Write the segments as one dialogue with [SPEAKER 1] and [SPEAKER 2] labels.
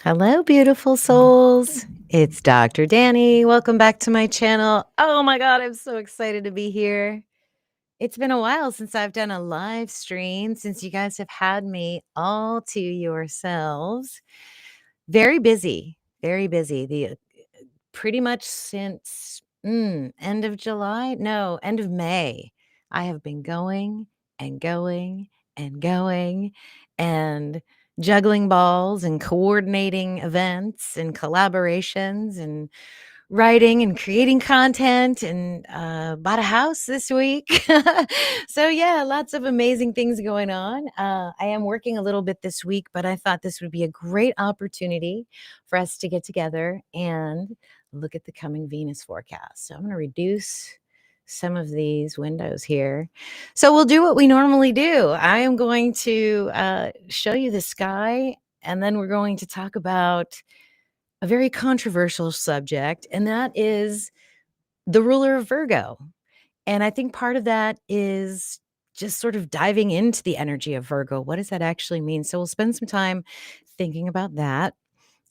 [SPEAKER 1] Hello, beautiful souls. It's Dr. Danny. Welcome back to my channel. Oh my God, I'm so excited to be here. It's been a while since I've done a live stream, since you guys have had me all to yourselves. Very busy, very busy. Pretty much since end of July, no, end of May. I have been going and going and going and juggling balls and coordinating events and collaborations and writing and creating content and bought a house this week. So yeah, lots of amazing things going on. I am working a little bit this week, but I thought this would be a great opportunity for us to get together and look at the coming Venus forecast. So I'm going to reduce some of these windows here. So we'll do what we normally do. I am going to show you the sky, and then we're going to talk about a very controversial subject, and that is the ruler of Virgo. And I think part of that is just sort of diving into the energy of Virgo. What does that actually mean? So we'll spend some time thinking about that.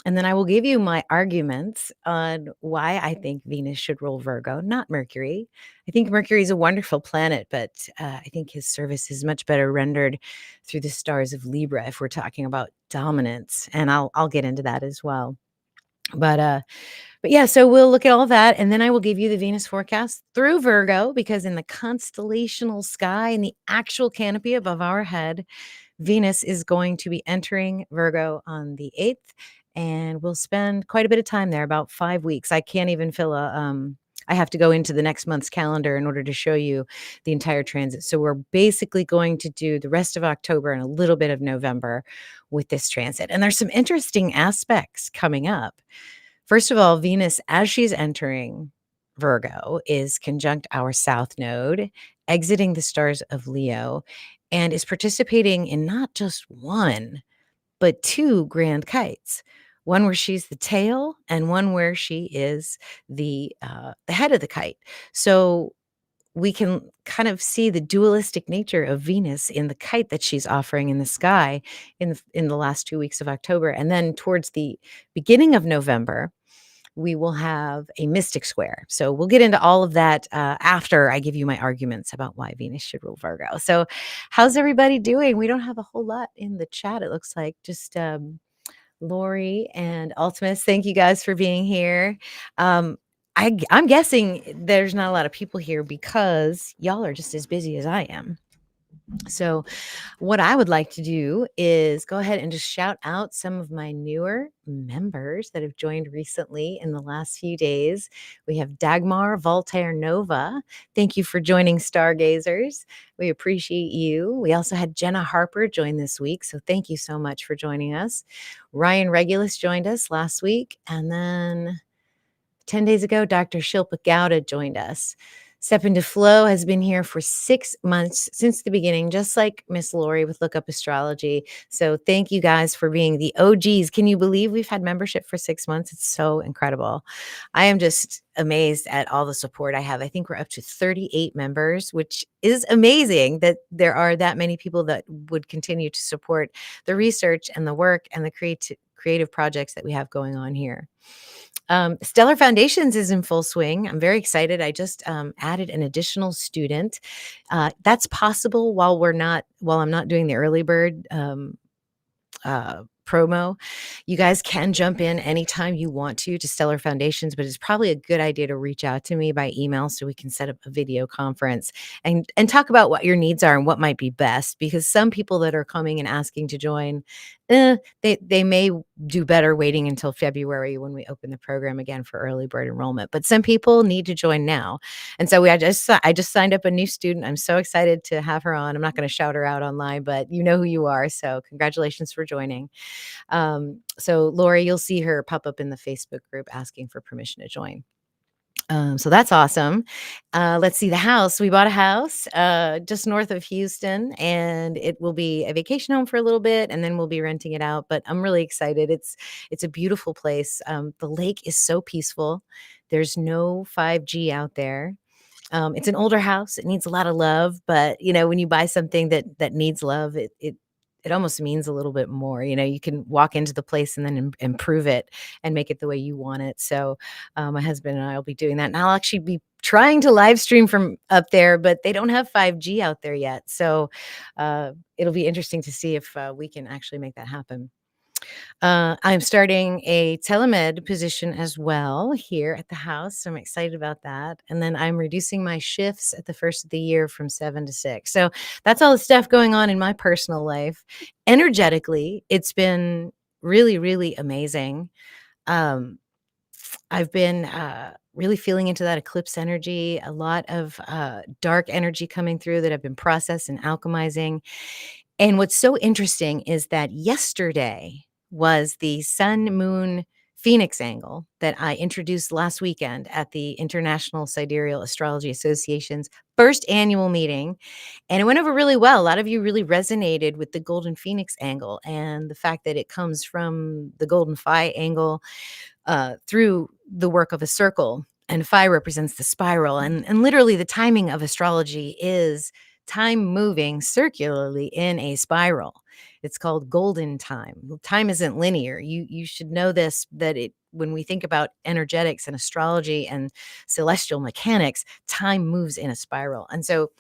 [SPEAKER 1] And then I will give you my arguments on why I think Venus should rule Virgo, not Mercury. I think Mercury is a wonderful planet, but I think his service is much better rendered through the stars of Libra if we're talking about dominance. And I'll get into that as well. But yeah, so we'll look at all that, and then I will give you the Venus forecast through Virgo, because in the constellational sky, in the actual canopy above our head, Venus is going to be entering Virgo on the 8th, and we'll spend quite a bit of time there, about 5 weeks. I can't even fill I have to go into the next month's calendar in order to show you the entire transit. So we're basically going to do the rest of October and a little bit of November with this transit. And there's some interesting aspects coming up. First of all, Venus, as she's entering Virgo, is conjunct our south node, exiting the stars of Leo, and is participating in not just one, but two grand kites. One where she's the tail, and one where she is the head of the kite. So we can kind of see the dualistic nature of Venus in the kite that she's offering in the sky in the last 2 weeks of October, and then towards the beginning of November, we will have a mystic square. So we'll get into all of that after I give you my arguments about why Venus should rule Virgo. So how's everybody doing? We don't have a whole lot in the chat, it looks like. Just Lori and Ultimus, thank you guys for being here. I'm guessing there's not a lot of people here because y'all are just as busy as I am. So what I would like to do is go ahead and just shout out some of my newer members that have joined recently in the last few days. We have Dagmar Voltaire Nova. Thank you for joining, Stargazers. We appreciate you. We also had Jenna Harper join this week, so thank you so much for joining us. Ryan Regulus joined us last week, and then 10 days ago, Dr. Shilpa Gowda joined us. Step into Flow has been here for 6 months since the beginning, just like Miss Lori with Look Up Astrology. So thank you guys for being the OGs. Can you believe we've had membership for 6 months? It's so incredible. I am just amazed at all the support I have. I think we're up to 38 members, which is amazing that there are that many people that would continue to support the research and the work and the creative projects that we have going on here. Stellar Foundations is in full swing. I'm very excited. I just added an additional student. That's possible while I'm not doing the early bird promo. You guys can jump in anytime you want to Stellar Foundations, but it's probably a good idea to reach out to me by email so we can set up a video conference and talk about what your needs are and what might be best, because some people that are coming and asking to join, they may do better waiting until February when we open the program again for early bird enrollment. But some people need to join now. And so I just signed up a new student. I'm so excited to have her on. I'm not going to shout her out online, but you know who you are. So congratulations for joining. So Lori, you'll see her pop up in the Facebook group asking for permission to join. So that's awesome. Let's see the house. We bought a house just north of Houston, and it will be a vacation home for a little bit, and then we'll be renting it out. But I'm really excited. It's a beautiful place. The lake is so peaceful. There's no 5G out there. It's an older house. It needs a lot of love, but when you buy something that needs love, it it almost means a little bit more. You can walk into the place and then improve it and make it the way you want it. So my husband and I will be doing that, and I'll actually be trying to live stream from up there, but they don't have 5G out there yet. So it'll be interesting to see if we can actually make that happen. I'm starting a telemed position as well here at the house. So I'm excited about that. And then I'm reducing my shifts at the first of the year from 7 to 6. So that's all the stuff going on in my personal life. Energetically, it's been really, really amazing. Um, I've been really feeling into that eclipse energy, a lot of dark energy coming through that I've been processing and alchemizing. And what's so interesting is that yesterday was the Sun Moon Phoenix angle that I introduced last weekend at the International Sidereal Astrology Association's first annual meeting. And it went over really well. A lot of you really resonated with the Golden Phoenix angle and the fact that it comes from the Golden Phi angle through the work of a circle. And phi represents the spiral. And literally, the timing of astrology is time moving circularly in a spiral. It's called golden time. Time isn't linear. You should know this, that when we think about energetics and astrology and celestial mechanics, time moves in a spiral. And so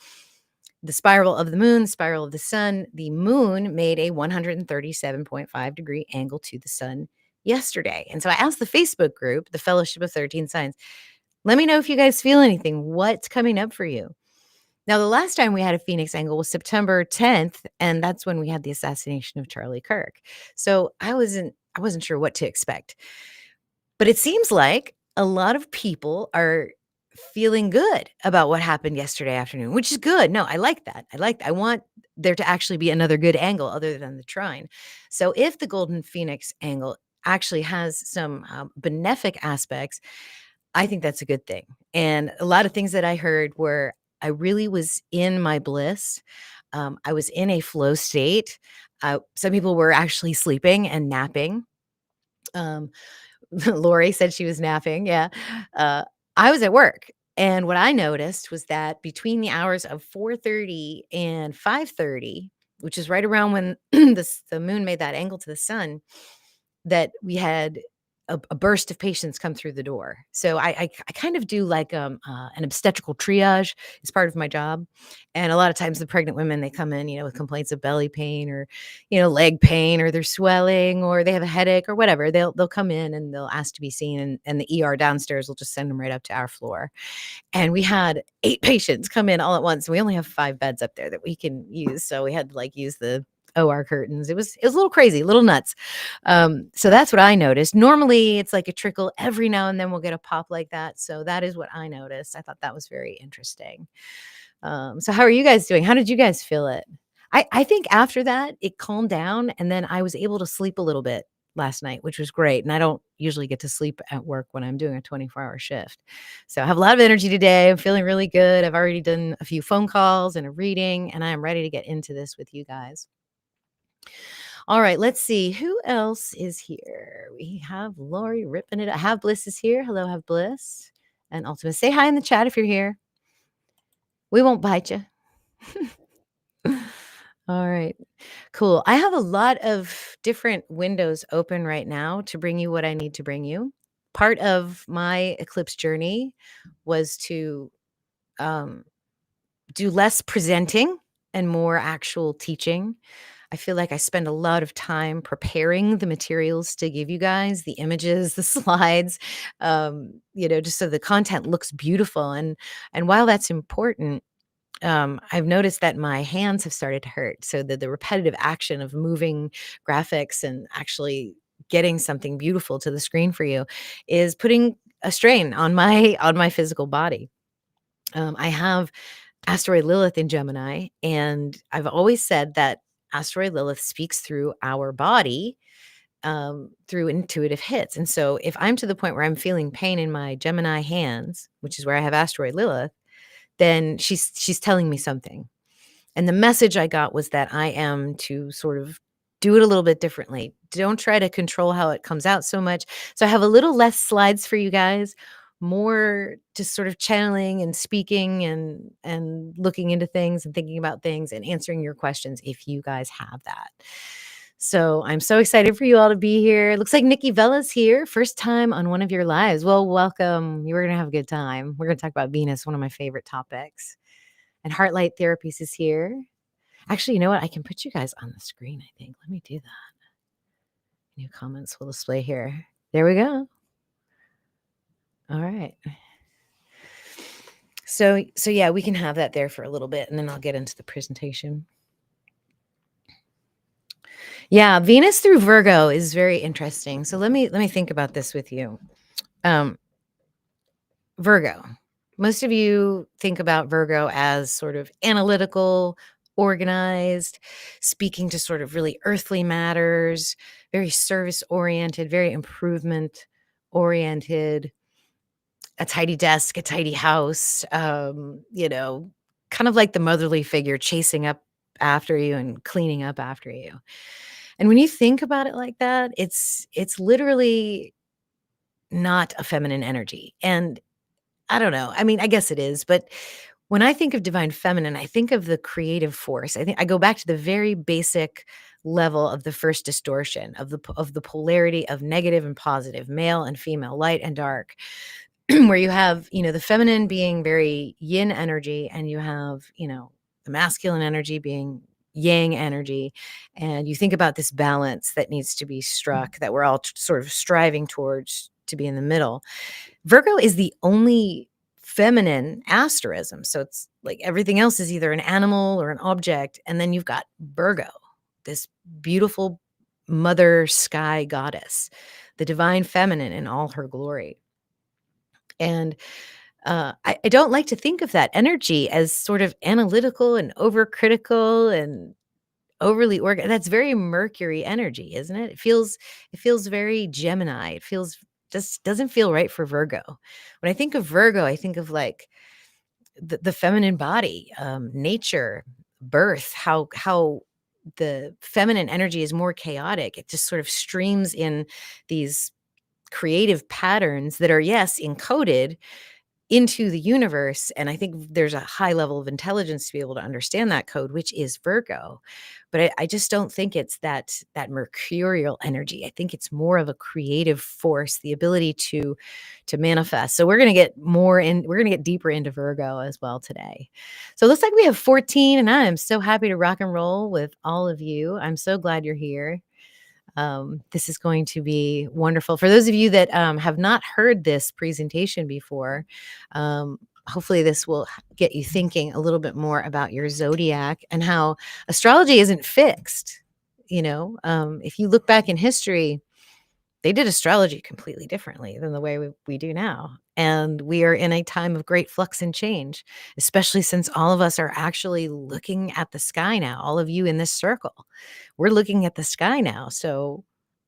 [SPEAKER 1] the spiral of the moon, the spiral of the moon made a 137.5-degree angle to the sun yesterday. And so I asked the Facebook group, the Fellowship of 13 Signs, let me know if you guys feel anything. What's coming up for you? Now, the last time we had a Phoenix angle was September 10th, and that's when we had the assassination of Charlie Kirk. So I wasn't sure what to expect. But it seems like a lot of people are feeling good about what happened yesterday afternoon, which is good. No, I like that. I want there to actually be another good angle other than the trine. So if the Golden Phoenix angle actually has some benefic aspects, I think that's a good thing. And a lot of things that I heard were I really was in my bliss. I was in a flow state. Some people were actually sleeping and napping. Um, Lori said she was napping. Yeah. Uh, I was at work. And what I noticed was that between the hours of 4:30 and 5:30, which is right around when the moon made that angle to the sun, that we had a burst of patients come through the door. So I kind of do like an obstetrical triage as part of my job. And a lot of times the pregnant women, they come in, with complaints of belly pain or, leg pain, or they're swelling or they have a headache or whatever. They'll come in and they'll ask to be seen, and the ER downstairs will just send them right up to our floor. And we had 8 patients come in all at once. We only have 5 beds up there that we can use. So we had to use the OR curtains. It was a little crazy, a little nuts. So that's what I noticed. Normally it's like a trickle. Every now and then we'll get a pop like that. So that is what I noticed. I thought that was very interesting. So how are you guys doing? How did you guys feel it? I think after that it calmed down, and then I was able to sleep a little bit last night, which was great. And I don't usually get to sleep at work when I'm doing a 24-hour shift. So I have a lot of energy today. I'm feeling really good. I've already done a few phone calls and a reading, and I am ready to get into this with you guys. All right, let's see who else is here. We have Lori ripping it up. Have Bliss is here. Hello, Have Bliss. And Ultima, say hi in the chat if you're here. We won't bite you. All right, cool. I have a lot of different windows open right now to bring you what I need to bring you. Part of my eclipse journey was to do less presenting and more actual teaching. I feel like I spend a lot of time preparing the materials to give you guys the images, the slides, just so the content looks beautiful. And while that's important, I've noticed that my hands have started to hurt. So the repetitive action of moving graphics and actually getting something beautiful to the screen for you is putting a strain on my physical body. I have asteroid Lilith in Gemini, and I've always said that asteroid Lilith speaks through our body, through intuitive hits. And so if I'm to the point where I'm feeling pain in my Gemini hands, which is where I have asteroid Lilith, then she's telling me something. And the message I got was that I am to sort of do it a little bit differently. Don't try to control how it comes out so much. So I have a little less slides for you guys, more just sort of channeling and speaking and looking into things and thinking about things and answering your questions if you guys have that. So I'm so excited for you all to be here. Looks like Nikki Vella's here, first time on one of your lives. Well, welcome. You're gonna have a good time. We're gonna talk about Venus, one of my favorite topics. And Heartlight Therapies is here. Actually, you know what? I can put you guys on the screen, I think. Let me do that. New comments will display here. There we go. All right. So yeah, we can have that there for a little bit, and then I'll get into the presentation. Yeah, Venus through Virgo is very interesting. So let me think about this with you. Virgo. Most of you think about Virgo as sort of analytical, organized, speaking to sort of really earthly matters, very service oriented, very improvement oriented, a tidy desk, a tidy house, kind of like the motherly figure chasing up after you and cleaning up after you. And when you think about it like that, it's literally not a feminine energy. And I don't know. I mean, I guess it is, but when I think of divine feminine, I think of the creative force. I think I go back to the very basic level of the first distortion of the polarity of negative and positive, male and female, light and dark, where you have, the feminine being very yin energy, and you have, the masculine energy being yang energy. And you think about this balance that needs to be struck, that we're all sort of striving towards to be in the middle. Virgo is the only feminine asterism. So it's like everything else is either an animal or an object. And then you've got Virgo, this beautiful mother sky goddess, the divine feminine in all her glory. And I don't like to think of that energy as sort of analytical and overcritical and overly organized. That's very Mercury energy, isn't it? It feels very Gemini. It feels just doesn't feel right for Virgo. When I think of Virgo, I think of like the feminine body, nature, birth, how the feminine energy is more chaotic. It just sort of streams in these creative patterns that are, yes, encoded into the universe. And I think there's a high level of intelligence to be able to understand that code, which is Virgo. But I just don't think it's that mercurial energy. I think it's more of a creative force, the ability to manifest. So we're going to get deeper into Virgo as well today. So it looks like we have 14, and I am so happy to rock and roll with all of you. I'm so glad you're here. This is going to be wonderful. For those of you that have not heard this presentation before, hopefully this will get you thinking a little bit more about your zodiac and how astrology isn't fixed. If you look back in history, they did astrology completely differently than the way we do now. And we are in a time of great flux and change, especially since all of us are actually looking at the sky now. All of you in this circle, we're looking at the sky now. So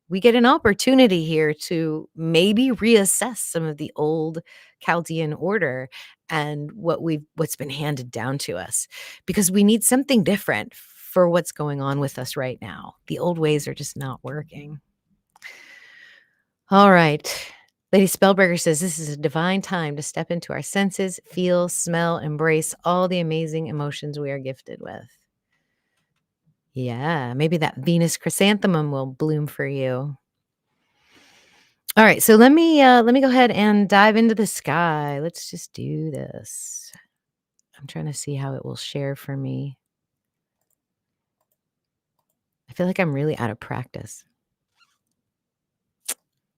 [SPEAKER 1] we get an opportunity here to maybe reassess some of the old Chaldean order and what's been handed down to us, because we need something different for what's going on with us right now. The old ways are just not working. All right. Lady Spellberger says this is a divine time to step into our senses, feel, smell, embrace all the amazing emotions we are gifted with. Yeah, maybe that Venus chrysanthemum will bloom for you. All right, so let me go ahead and dive into the sky. Let's just do this. I'm trying to see how it will share for me. I feel like I'm really out of practice.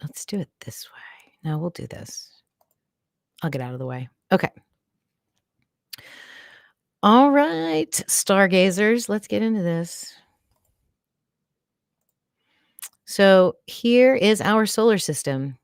[SPEAKER 1] Let's do it this way. No, we'll do this. I'll get out of the way. Okay. All right, stargazers, let's get into this. So here is our solar system.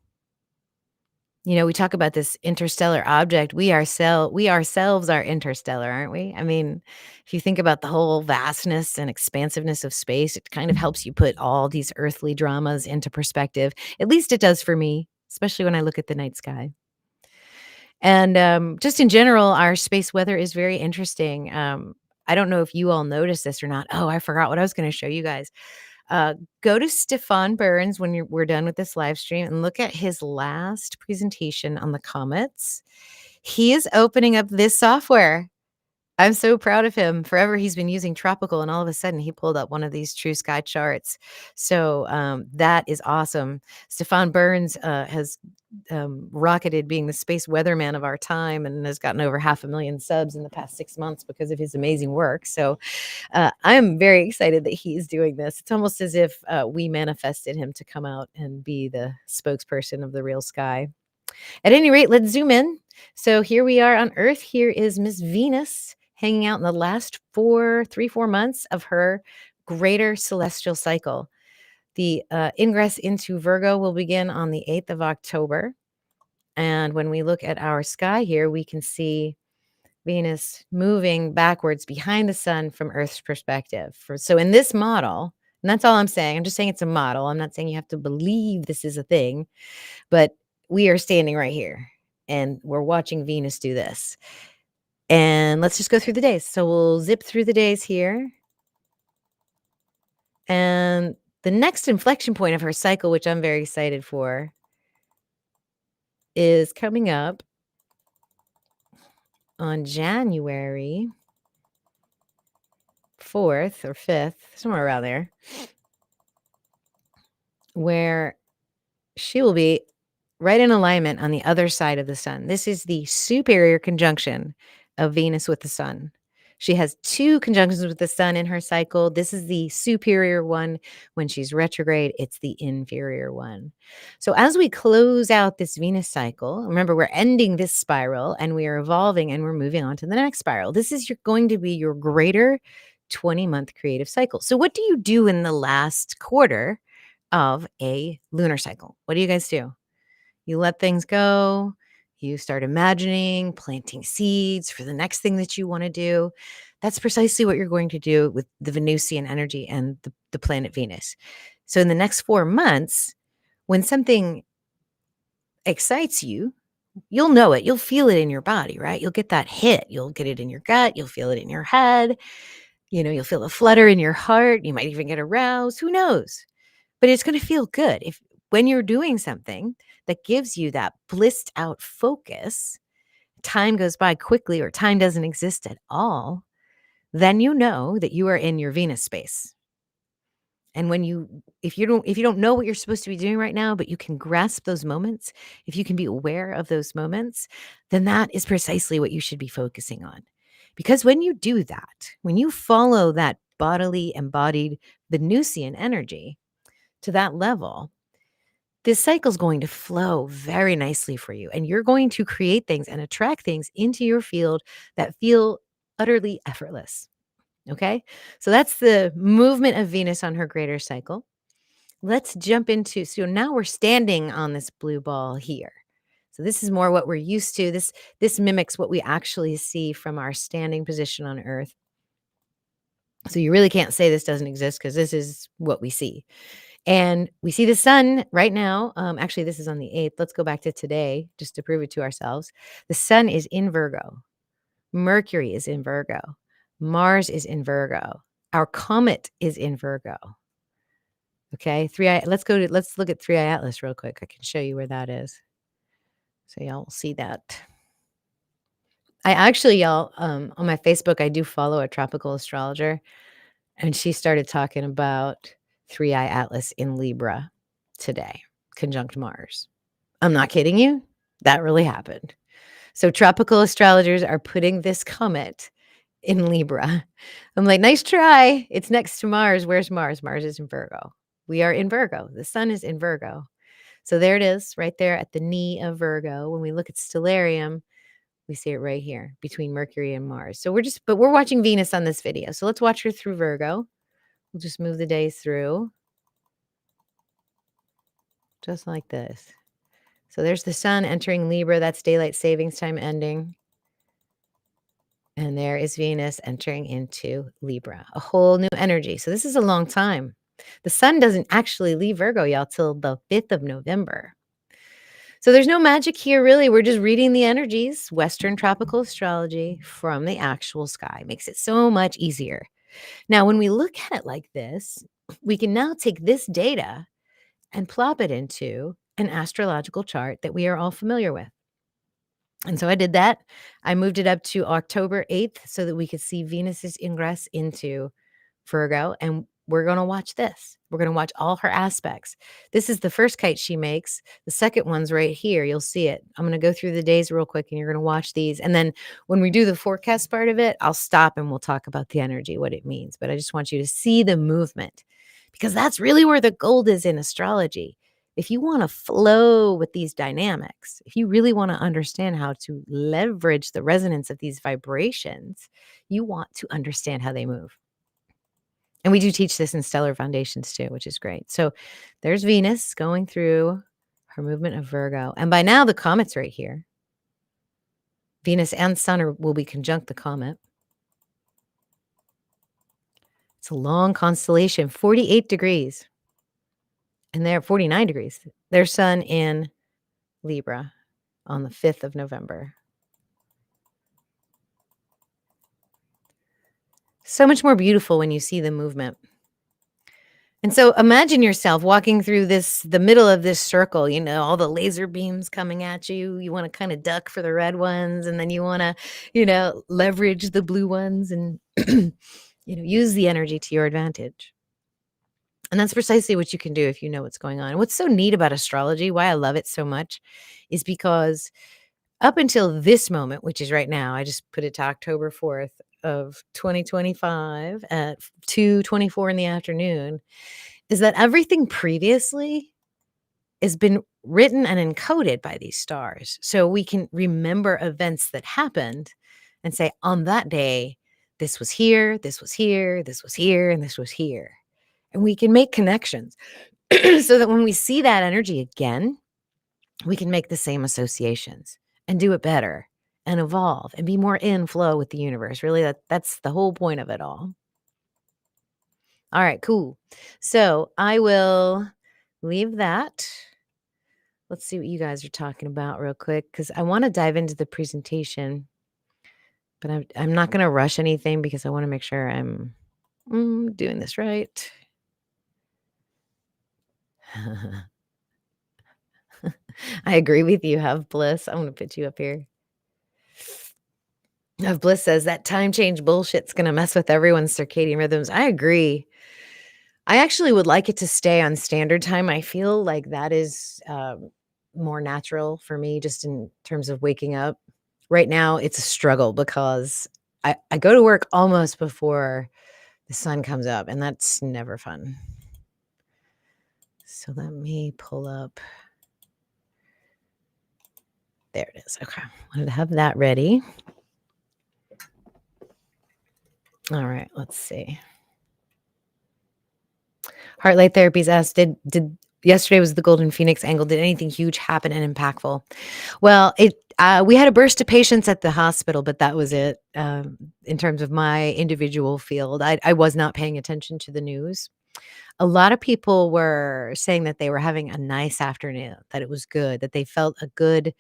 [SPEAKER 1] We talk about this interstellar object. We ourselves are interstellar, aren't we? I mean, if you think about the whole vastness and expansiveness of space, it kind of helps you put all these earthly dramas into perspective. At least it does for me, especially when I look at the night sky. And just in general, our space weather is very interesting. I don't know if you all noticed this or not. Oh, I forgot what I was going to show you guys. Go to Stefan Burns when we're done with this live stream and look at his last presentation on the comets. He is opening up this software. I'm so proud of him. Forever he's been using tropical, and all of a sudden he pulled up one of these true sky charts. So that is awesome. Stefan Burns has rocketed being the space weatherman of our time and has gotten over 500,000 subs in the past 6 months because of his amazing work. So I'm very excited that he is doing this. It's almost as if we manifested him to come out and be the spokesperson of the real sky. At any rate, let's zoom in. So here we are on Earth. Here is Miss Venus hanging out in the last 4 months of her greater celestial cycle. The ingress into Virgo will begin on the 8th of October. And when we look at our sky here, we can see Venus moving backwards behind the sun from Earth's perspective. So in this model, and that's all I'm saying, I'm just saying it's a model. I'm not saying you have to believe this is a thing, but we are standing right here and we're watching Venus do this. And let's just go through the days. So we'll zip through the days here. And the next inflection point of her cycle, which I'm very excited for, is coming up on January 4th or 5th, somewhere around there, where she will be right in alignment on the other side of the sun. This is the superior conjunction of Venus with the sun. She has 2 conjunctions with the sun in her cycle. This is the superior one. When she's retrograde, it's the inferior one. So as we close out this Venus cycle, remember we're ending this spiral and we are evolving and we're moving on to the next spiral. This is going to be your greater 20-month creative cycle. So what do you do in the last quarter of a lunar cycle? What do you guys do? You let things go. You start imagining, planting seeds for the next thing that you want to do. That's precisely what you're going to do with the Venusian energy and the planet Venus. So in the next 4 months, when something excites you, you'll know it. You'll feel it in your body, right? You'll get that hit. You'll get it in your gut. You'll feel it in your head. You'll feel a flutter in your heart. You might even get aroused. Who knows? But it's going to feel good. When you're doing something that gives you that blissed out focus, time goes by quickly or time doesn't exist at all, then you know that you are in your Venus space. And if you don't know what you're supposed to be doing right now, but you can grasp those moments, if you can be aware of those moments, then that is precisely what you should be focusing on. Because when you do that, when you follow that bodily embodied Venusian energy to that level, this cycle is going to flow very nicely for you. And you're going to create things and attract things into your field that feel utterly effortless. Okay. So that's the movement of Venus on her greater cycle. Let's jump into, so now we're standing on this blue ball here. So this is more what we're used to. This mimics what we actually see from our standing position on Earth. So you really can't say this doesn't exist because this is what we see. And we see the sun right now. Actually, this is on the 8th. Let's go back to today just to prove it to ourselves. The sun is in Virgo. Mercury is in Virgo. Mars is in Virgo. Our comet is in Virgo. Okay, let's look at 3i Atlas real quick. I can show you where that is. So y'all will see that. I actually, y'all, on my Facebook, I do follow a tropical astrologer, and she started talking about 3i Atlas in Libra today, conjunct Mars. I'm not kidding you. That really happened. So tropical astrologers are putting this comet in Libra. I'm like, nice try. It's next to Mars. Where's Mars? Mars is in Virgo. We are in Virgo. The sun is in Virgo. So there it is right there at the knee of Virgo. When we look at stellarium, we see it right here between Mercury and Mars. So we're watching Venus on this video. So let's watch her through Virgo. We'll just move the days through. Just like this. So there's the sun entering Libra. That's daylight savings time ending. And there is Venus entering into Libra, a whole new energy. So this is a long time. The sun doesn't actually leave Virgo, y'all, till the 5th of November. So there's no magic here, really. We're just reading the energies, Western tropical astrology from the actual sky. Makes it so much easier. Now, when we look at it like this, we can now take this data and plop it into an astrological chart that we are all familiar with. And so I did that. I moved it up to October 8th so that we could see Venus's ingress into Virgo, and we're going to watch this. We're going to watch all her aspects. This is the first kite she makes. The second one's right here. You'll see it. I'm going to go through the days real quick and you're going to watch these. And then when we do the forecast part of it, I'll stop and we'll talk about the energy, what it means. But I just want you to see the movement because that's really where the gold is in astrology. If you want to flow with these dynamics, if you really want to understand how to leverage the resonance of these vibrations, you want to understand how they move. And we do teach this in Stellar Foundations too, which is great. So there's Venus going through her movement of Virgo. And by now the comet's right here. Venus and Sun will be conjunct the comet. It's a long constellation, 48 degrees. And they're 49 degrees. Their Sun in Libra on the 5th of November. So much more beautiful when you see the movement. And so imagine yourself walking through the middle of this circle, all the laser beams coming at you. You want to kind of duck for the red ones, and then you want to, leverage the blue ones and, use the energy to your advantage. And that's precisely what you can do if you know what's going on. And what's so neat about astrology, why I love it so much, is because up until this moment, which is right now, I just put it to October 4th of 2025 at 2:24 in the afternoon, is that everything previously has been written and encoded by these stars. So we can remember events that happened and say, on that day, this was here, this was here, this was here, and this was here. And we can make connections so that when we see that energy again, we can make the same associations and do it better and evolve and be more in flow with the universe. Really, that's the whole point of it all. All right, cool. So I will leave that. Let's see what you guys are talking about real quick because I want to dive into the presentation, but I'm not going to rush anything because I want to make sure I'm doing this right. I agree with you. Have Bliss. I'm going to put you up here. Have Bliss says that time change bullshit's going to mess with everyone's circadian rhythms. I agree. I actually would like it to stay on standard time. I feel like that is more natural for me just in terms of waking up. Right now, it's a struggle because I go to work almost before the sun comes up, and that's never fun. So let me pull up. There it is. Okay. Wanted to have that ready. All right. Let's see. Heartlight Therapies asked, did yesterday was the Golden Phoenix angle. Did anything huge happen and impactful? Well, we had a burst of patients at the hospital, but that was it. In terms of my individual field, I was not paying attention to the news. A lot of people were saying that they were having a nice afternoon, that it was good, that they felt a good,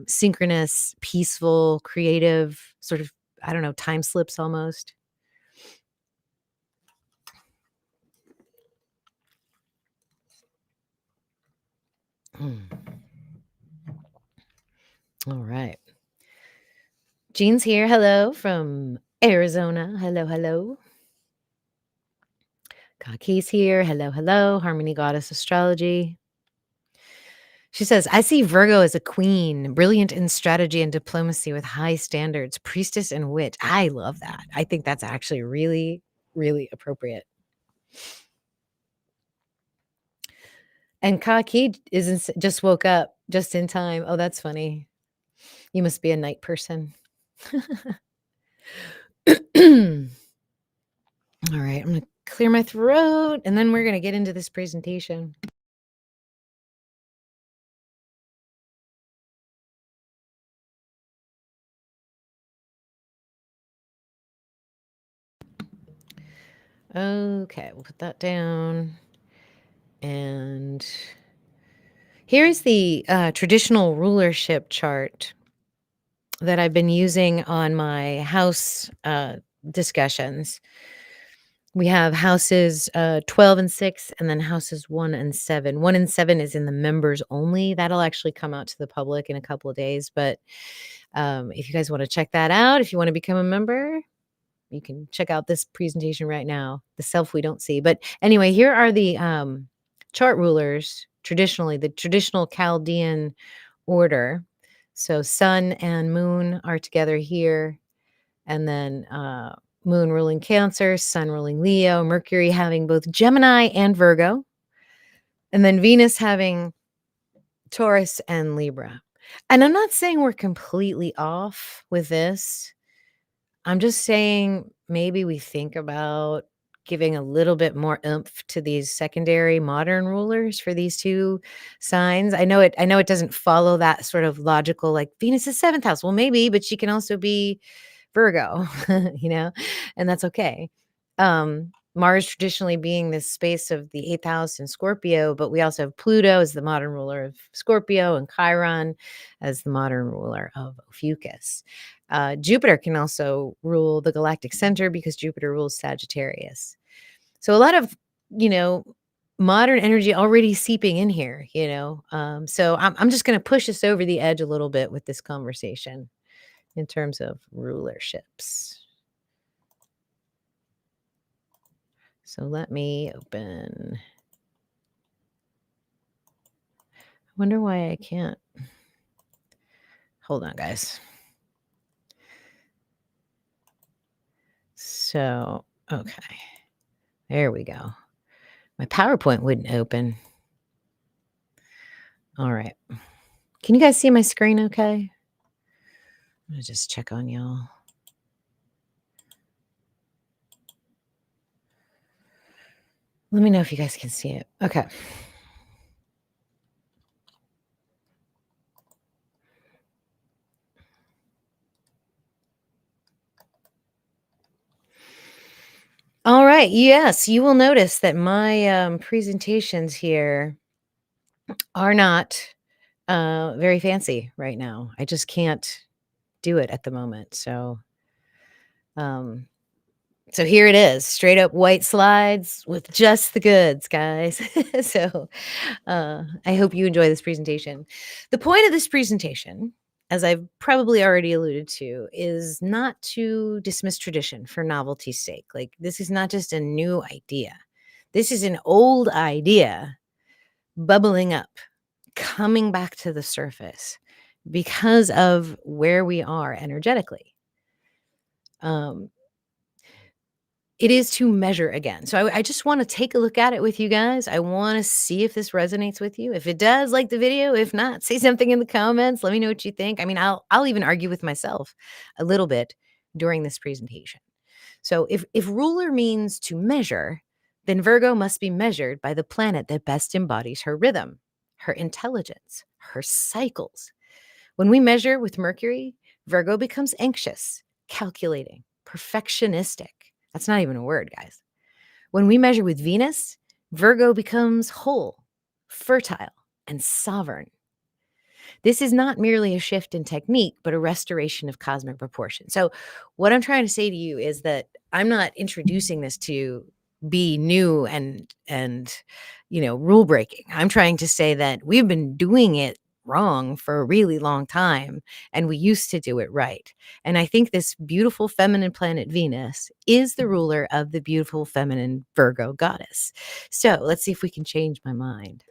[SPEAKER 1] synchronous, peaceful, creative sort of, I don't know, time slips almost. All right. Jean's here. Hello from Arizona. Hello, hello. Kaki's here. Hello, hello. Harmony Goddess Astrology. She says, I see Virgo as a queen, brilliant in strategy and diplomacy with high standards, priestess and witch. I love that. I think that's actually really, really appropriate. And Kaki just woke up just in time. Oh, that's funny. You must be a night person. All right, I'm going to clear my throat, and then we're going to get into this presentation. Okay, we'll put that down. And here's the traditional rulership chart that I've been using on my house discussions. We have houses 12 and 6, and then houses 1 and 7. 1 and 7 is in the members only. That'll actually come out to the public in a couple of days. But if you guys want to check that out, if you want to become a member, you can check out this presentation right now, the self we don't see. But anyway, here are the chart rulers, traditionally, the traditional Chaldean order. So sun and moon are together here. And then moon ruling Cancer, sun ruling Leo, Mercury having both Gemini and Virgo, and then Venus having Taurus and Libra. And I'm not saying we're completely off with this. I'm just saying maybe we think about giving a little bit more oomph to these secondary modern rulers for these two signs. I know it doesn't follow that sort of logical, like Venus is seventh house. Well, maybe, but she can also be Virgo, and that's okay. Mars traditionally being this space of the eighth house in Scorpio, but we also have Pluto as the modern ruler of Scorpio and Chiron as the modern ruler of Ophiuchus. Jupiter can also rule the galactic center because Jupiter rules Sagittarius. So a lot of, modern energy already seeping in here, So I'm just going to push us over the edge a little bit with this conversation in terms of rulerships. So let me open. I wonder why I can't. Hold on, guys. So, okay. There we go. My PowerPoint wouldn't open. All right. Can you guys see my screen okay? I'm going to just check on y'all. Let me know if you guys can see it. Okay. All right. Yes, you will notice that my presentations here are not very fancy right now. I just can't do it at the moment. So here it is, straight up white slides with just the goods, guys. So I hope you enjoy this presentation. The point of this presentation, as I've probably already alluded to, is not to dismiss tradition for novelty's sake. Like, this is not just a new idea. This is an old idea bubbling up, coming back to the surface because of where we are energetically. It is to measure again. So I just want to take a look at it with you guys. I want to see if this resonates with you. If it does, like the video. If not, say something in the comments. Let me know what you think. I mean, I'll even argue with myself a little bit during this presentation. So if ruler means to measure, then Virgo must be measured by the planet that best embodies her rhythm, her intelligence, her cycles. When we measure with Mercury, Virgo becomes anxious, calculating, perfectionistic. That's not even a word, guys. When we measure with Venus, Virgo becomes whole, fertile, and sovereign. This is not merely a shift in technique, but a restoration of cosmic proportion. So what I'm trying to say to you is that I'm not introducing this to be new and rule breaking. I'm trying to say that we've been doing it wrong for a really long time, and we used to do it right. And I think this beautiful feminine planet Venus is the ruler of the beautiful feminine Virgo goddess. So let's see if we can change my mind.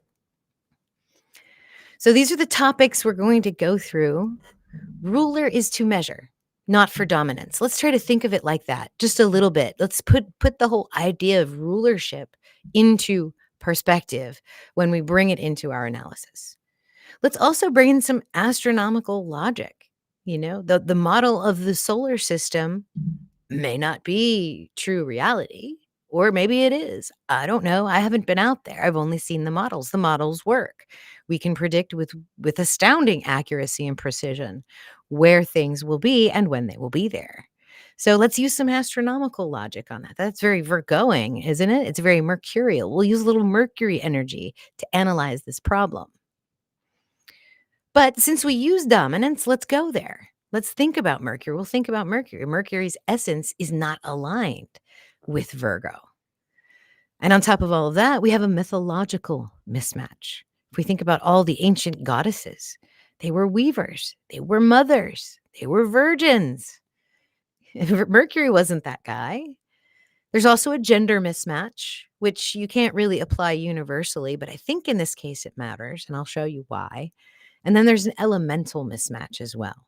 [SPEAKER 1] So these are the topics we're going to go through. Ruler is to measure, not for dominance. Let's try to think of it like that, just a little bit. Let's put the whole idea of rulership into perspective when we bring it into our analysis. Let's also bring in some astronomical logic. The model of the solar system may not be true reality, or maybe it is. I don't know. I haven't been out there. I've only seen the models. The models work. We can predict with astounding accuracy and precision where things will be and when they will be there. So let's use some astronomical logic on that. That's very Virgoing, isn't it? It's very mercurial. We'll use a little Mercury energy to analyze this problem. But since we use dominance, let's go there. Let's think about Mercury. We'll think about Mercury. Mercury's essence is not aligned with Virgo. And on top of all of that, we have a mythological mismatch. If we think about all the ancient goddesses, they were weavers, they were mothers, they were virgins. Mercury wasn't that guy. There's also a gender mismatch, which you can't really apply universally, but I think in this case it matters, and I'll show you why. And then there's an elemental mismatch as well.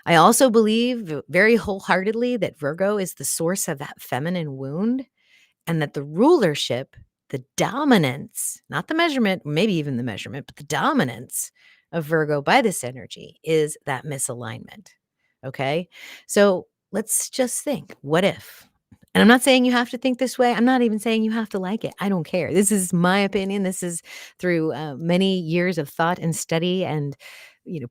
[SPEAKER 1] I also believe very wholeheartedly that Virgo is the source of that feminine wound, and that the rulership, the dominance, not the measurement, maybe even the measurement, but the dominance of Virgo by this energy is that misalignment. Okay. So let's just think, what if? And I'm not saying you have to think this way. I'm not even saying you have to like it. I don't care. This is my opinion. This is through many years of thought and study and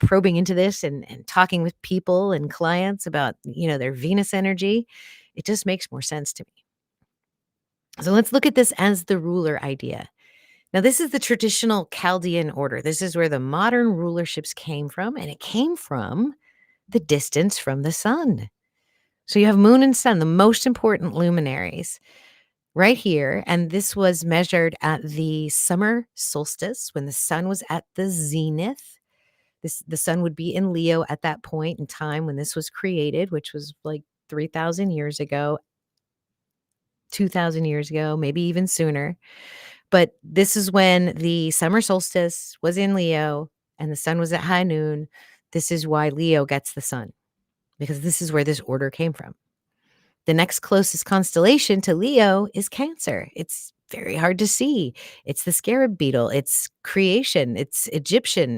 [SPEAKER 1] probing into this and talking with people and clients about their Venus energy. It just makes more sense to me. So let's look at this as the ruler idea. Now, this is the traditional Chaldean order. This is where the modern rulerships came from, and it came from the distance from the sun. So you have moon and sun, the most important luminaries right here. And this was measured at the summer solstice when the sun was at the zenith. The sun would be in Leo at that point in time when this was created, which was like 3,000 years ago, 2,000 years ago, maybe even sooner. But this is when the summer solstice was in Leo and the sun was at high noon. This is why Leo gets the sun, because this is where this order came from. The next closest constellation to Leo is Cancer. It's very hard to see. It's the scarab beetle. It's creation. It's Egyptian.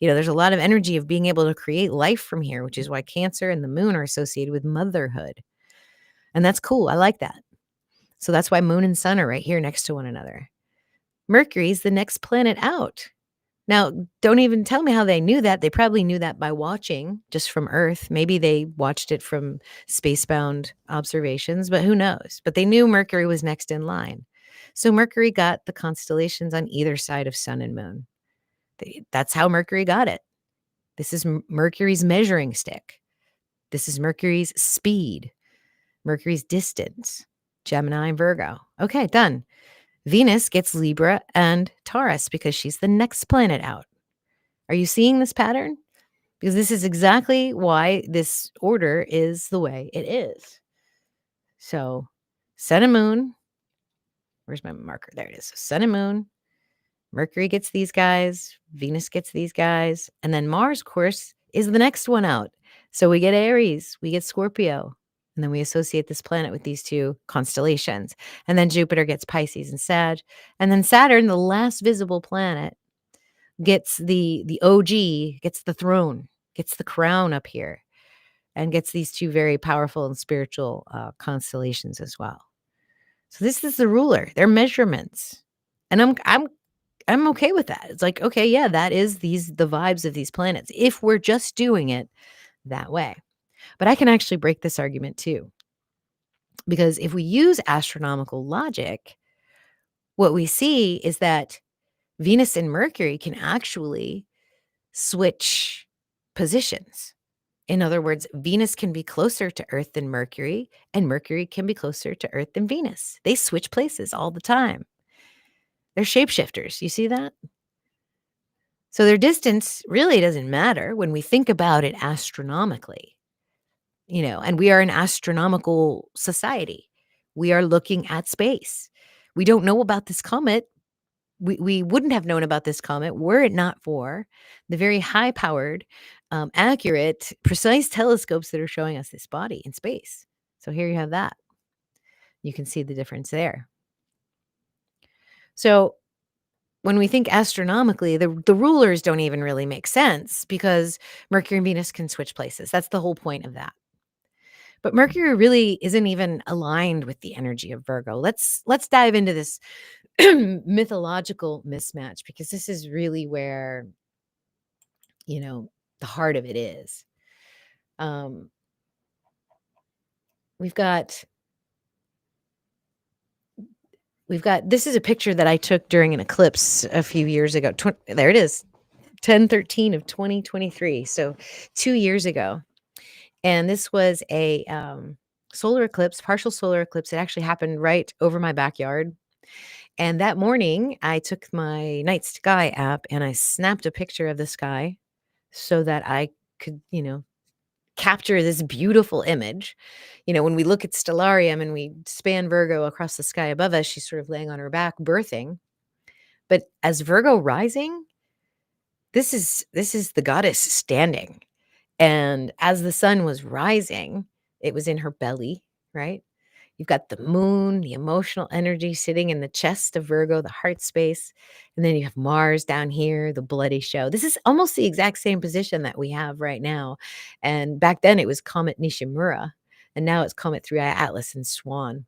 [SPEAKER 1] There's a lot of energy of being able to create life from here, which is why Cancer and the moon are associated with motherhood. And that's cool. I like that. So that's why moon and sun are right here next to one another. Mercury is the next planet out. Now, don't even tell me how they knew that. They probably knew that by watching just from Earth. Maybe they watched it from spacebound observations, but who knows? But they knew Mercury was next in line. So Mercury got the constellations on either side of sun and moon. That's how Mercury got it. This is Mercury's measuring stick. This is Mercury's speed, Mercury's distance, Gemini and Virgo. Okay, done. Venus gets Libra and Taurus because she's the next planet out. Are you seeing this pattern? Because this is exactly why this order is the way it is. So, sun and moon. Where's my marker? There it is. So sun and moon. Mercury gets these guys. Venus gets these guys. And then Mars, of course, is the next one out. So we get Aries. We get Scorpio. And then we associate this planet with these two constellations. And then Jupiter gets Pisces and Sag. And then Saturn, the last visible planet, gets the OG, gets the throne, gets the crown up here, and gets these two very powerful and spiritual constellations as well. So this is the ruler, their measurements. And I'm okay with that. It's like, okay, yeah, that is the vibes of these planets if we're just doing it that way. But I can actually break this argument too. Because if we use astronomical logic, what we see is that Venus and Mercury can actually switch positions. In other words, Venus can be closer to Earth than Mercury, and Mercury can be closer to Earth than Venus. They switch places all the time. They're shapeshifters. You see that? So their distance really doesn't matter when we think about it astronomically. And we are an astronomical society. We are looking at space. We don't know about this comet. We wouldn't have known about this comet were it not for the very high-powered, accurate, precise telescopes that are showing us this body in space. So here you have that. You can see the difference there. So when we think astronomically, the rulers don't even really make sense because Mercury and Venus can switch places. That's the whole point of that. But Mercury really isn't even aligned with the energy of Virgo. Let's dive into this mythological mismatch, because this is really where the heart of it is. We've got this is a picture that I took during an eclipse a few years ago. There it is, 10/13 of 2023. So 2 years ago. And this was a solar eclipse, partial solar eclipse. It actually happened right over my backyard. And that morning, I took my night sky app and I snapped a picture of the sky so that I could, capture this beautiful image. When we look at Stellarium and we span Virgo across the sky above us, she's sort of laying on her back, birthing. But as Virgo rising, this is the goddess standing. And as the sun was rising, it was in her belly, right? You've got the moon, the emotional energy sitting in the chest of Virgo, the heart space. And then you have Mars down here, the bloody show. This is almost the exact same position that we have right now. And back then it was Comet Nishimura. And now it's Comet 3i Atlas and Swan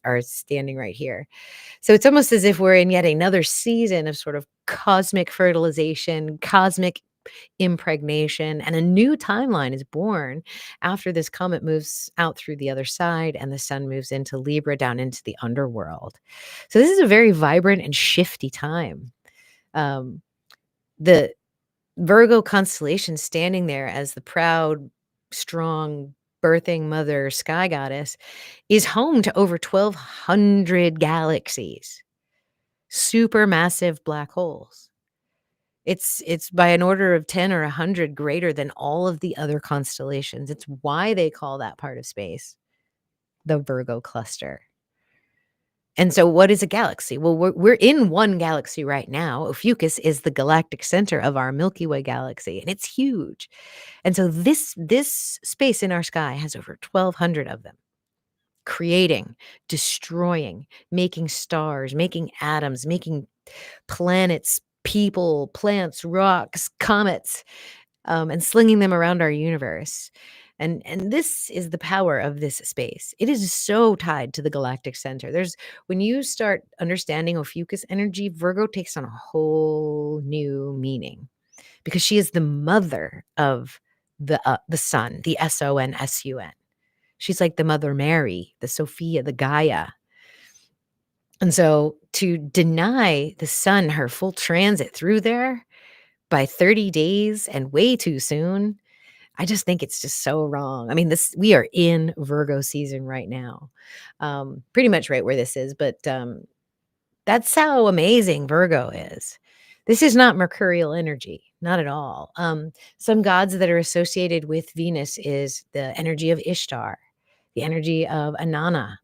[SPEAKER 1] are standing right here. So it's almost as if we're in yet another season of sort of cosmic fertilization, cosmic impregnation, and a new timeline is born after this comet moves out through the other side and the sun moves into Libra down into the underworld. So this is a very vibrant and shifty time. Um, the Virgo constellation standing there as the proud, strong, birthing mother sky goddess is home to over 1,200 galaxies, supermassive black holes. It's by an order of 10 or 100 greater than all of the other constellations. It's why they call that part of space the Virgo cluster. And so what is a galaxy? Well, we're in one galaxy right now. Ophiuchus is the galactic center of our Milky Way galaxy, and it's huge. And so this space in our sky has over 1,200 of them, creating, destroying, making stars, making atoms, making planets, people, plants, rocks, comets, and slinging them around our universe. And this is the power of this space. It is so tied to the galactic center. When you start understanding Ophiuchus energy, Virgo takes on a whole new meaning because she is the mother of the sun, the SONSUN. She's like the Mother Mary, the Sophia, the Gaia. And so to deny the sun her full transit through there by 30 days and way too soon, I just think it's just so wrong. I mean, we are in Virgo season right now, pretty much right where this is, but that's how amazing Virgo is. This is not mercurial energy, not at all. Some gods that are associated with Venus is the energy of Ishtar, the energy of Inanna,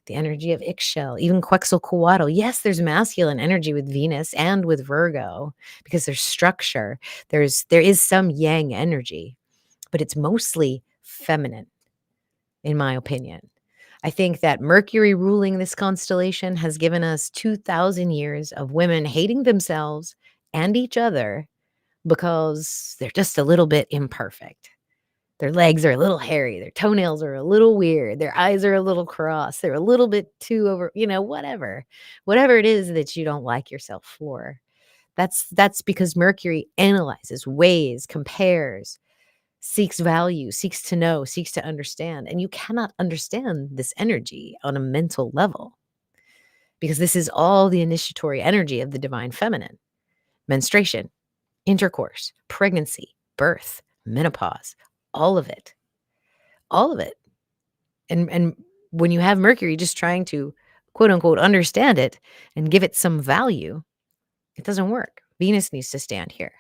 [SPEAKER 1] the energy of Ixchel, even Quetzalcoatl. Yes, there's masculine energy with Venus and with Virgo because there's structure. There is some yang energy, but it's mostly feminine, in my opinion. I think that Mercury ruling this constellation has given us 2,000 years of women hating themselves and each other because they're just a little bit imperfect. Their legs are a little hairy. Their toenails are a little weird. Their eyes are a little crossed. They're a little bit too over, whatever. Whatever it is that you don't like yourself for. That's because Mercury analyzes, weighs, compares, seeks value, seeks to know, seeks to understand. And you cannot understand this energy on a mental level because this is all the initiatory energy of the divine feminine. Menstruation, intercourse, pregnancy, birth, menopause, all of it. All of it. And when you have Mercury just trying to quote unquote understand it and give it some value, it doesn't work. Venus needs to stand here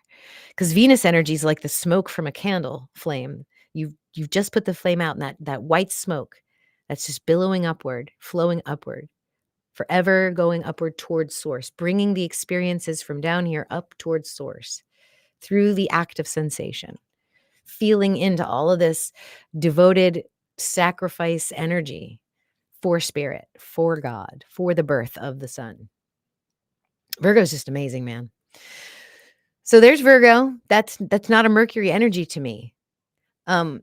[SPEAKER 1] because Venus energy is like the smoke from a candle flame. You've just put the flame out, and that white smoke that's just billowing upward, flowing upward, forever going upward towards source, bringing the experiences from down here up towards source through the act of sensation, feeling into all of this devoted sacrifice energy for spirit, for God, for the birth of the sun. Virgo's just amazing, man. So there's Virgo. That's not a Mercury energy to me.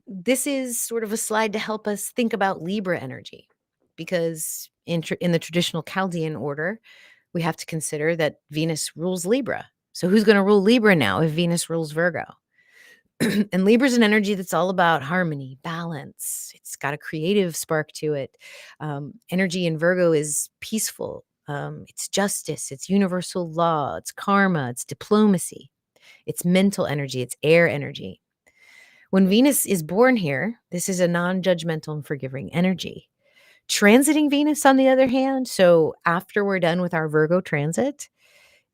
[SPEAKER 1] This is sort of a slide to help us think about Libra energy, because in the traditional Chaldean order, we have to consider that Venus rules Libra. So who's going to rule Libra now if Venus rules Virgo? And Libra's an energy that's all about harmony, balance. It's got a creative spark to it. Energy in Virgo is peaceful. It's justice. It's universal law. It's karma. It's diplomacy. It's mental energy. It's air energy. When Venus is born here, this is a non-judgmental and forgiving energy. Transiting Venus, on the other hand, so after we're done with our Virgo transit,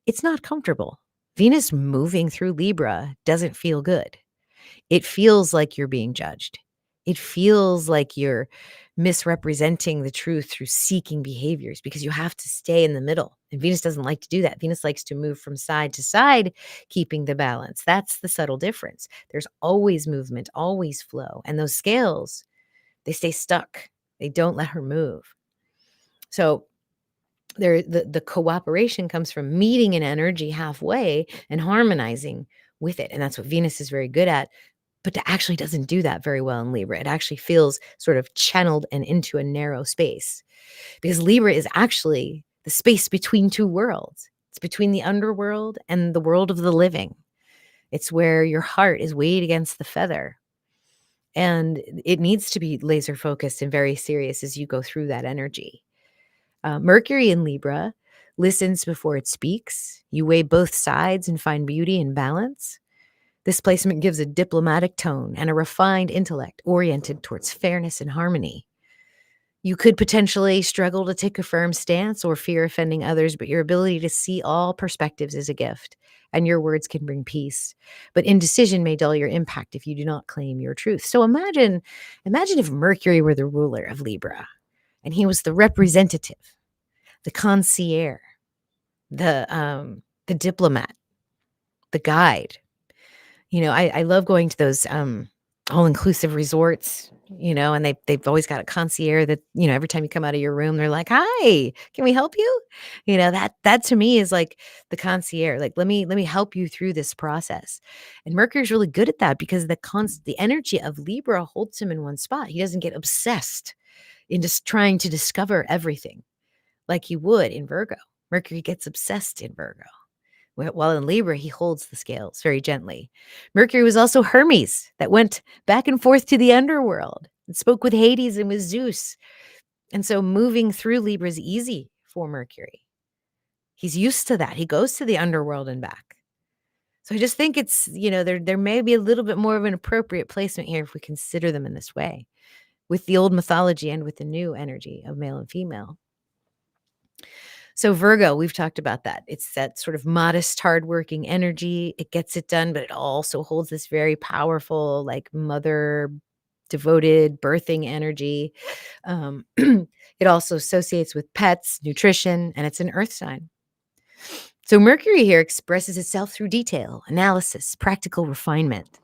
[SPEAKER 1] it's not comfortable. Venus moving through Libra doesn't feel good. It feels like you're being judged. It feels like you're misrepresenting the truth through seeking behaviors because you have to stay in the middle. And Venus doesn't like to do that. Venus likes to move from side to side, keeping the balance. That's the subtle difference. There's always movement, always flow. And those scales, they stay stuck. They don't let her move. So the cooperation comes from meeting an energy halfway and harmonizing with it. And that's what Venus is very good at. But it actually doesn't do that very well in Libra. It actually feels sort of channeled and into a narrow space because Libra is actually the space between two worlds. It's between the underworld and the world of the living. It's where your heart is weighed against the feather. And it needs to be laser focused and very serious as you go through that energy. Mercury in Libra listens before it speaks. You weigh both sides and find beauty and balance. This placement gives a diplomatic tone and a refined intellect oriented towards fairness and harmony. You could potentially struggle to take a firm stance or fear offending others, but your ability to see all perspectives is a gift, and your words can bring peace. But indecision may dull your impact if you do not claim your truth. So imagine if Mercury were the ruler of Libra, and he was the representative, the concierge, the diplomat, the guide. I love going to those all-inclusive resorts, and they've always got a concierge that, every time you come out of your room, they're like, "Hi, can we help you?" That to me is like the concierge. Like, let me help you through this process. And Mercury's really good at that because the energy of Libra holds him in one spot. He doesn't get obsessed in just trying to discover everything like he would in Virgo. Mercury gets obsessed in Virgo. While in Libra, he holds the scales very gently. Mercury was also Hermes that went back and forth to the underworld and spoke with Hades and with Zeus. And so moving through Libra is easy for Mercury. He's used to that. He goes to the underworld and back. So I just think it's, there may be a little bit more of an appropriate placement here if we consider them in this way, with the old mythology and with the new energy of male and female. So Virgo, we've talked about that. It's that sort of modest, hardworking energy. It gets it done, but it also holds this very powerful, like mother, devoted, birthing energy. It also associates with pets, nutrition, and it's an earth sign. So Mercury here expresses itself through detail, analysis, practical refinement.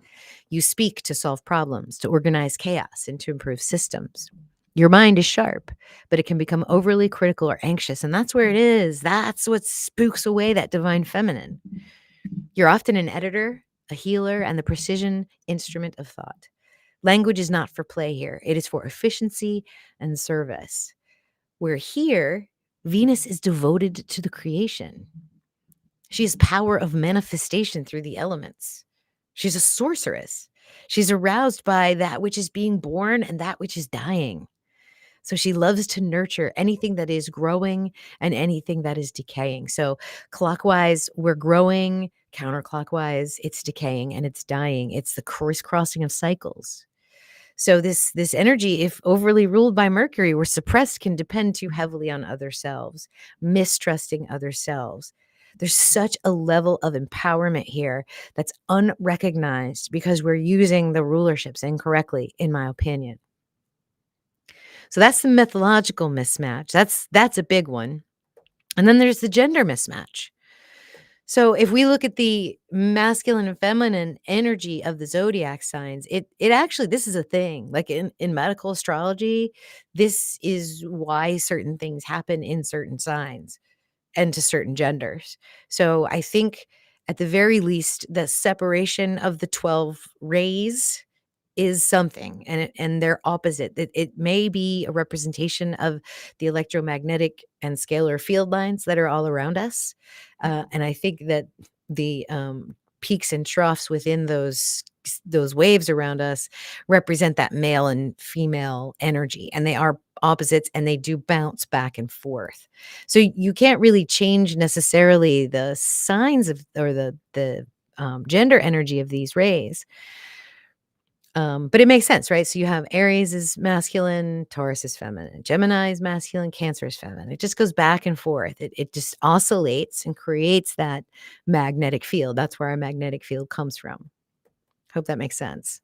[SPEAKER 1] You speak to solve problems, to organize chaos, and to improve systems. Your mind is sharp, but it can become overly critical or anxious. And that's where it is. That's what spooks away that divine feminine. You're often an editor, a healer, and the precision instrument of thought. Language is not for play here. It is for efficiency and service. Where here, Venus is devoted to the creation. She has power of manifestation through the elements. She's a sorceress. She's aroused by that which is being born and that which is dying. So she loves to nurture anything that is growing and anything that is decaying. So clockwise, we're growing. Counterclockwise, it's decaying and it's dying. It's the crisscrossing of cycles. So this energy, if overly ruled by Mercury or suppressed, can depend too heavily on other selves, mistrusting other selves. There's such a level of empowerment here that's unrecognized because we're using the rulerships incorrectly, in my opinion. So that's the mythological mismatch. That's a big one. And then there's the gender mismatch. So if we look at the masculine and feminine energy of the zodiac signs, it actually, this is a thing. Like in medical astrology, this is why certain things happen in certain signs and to certain genders. So I think at the very least, the separation of the 12 rays is something, and they're opposite. It may be a representation of the electromagnetic and scalar field lines that are all around us. And I think that the peaks and troughs within those waves around us represent that male and female energy, and they are opposites and they do bounce back and forth. So you can't really change necessarily the signs of or the gender energy of these rays. But it makes sense, right? So you have Aries is masculine, Taurus is feminine, Gemini is masculine, Cancer is feminine. It just goes back and forth. It just oscillates and creates that magnetic field. That's where our magnetic field comes from. Hope that makes sense.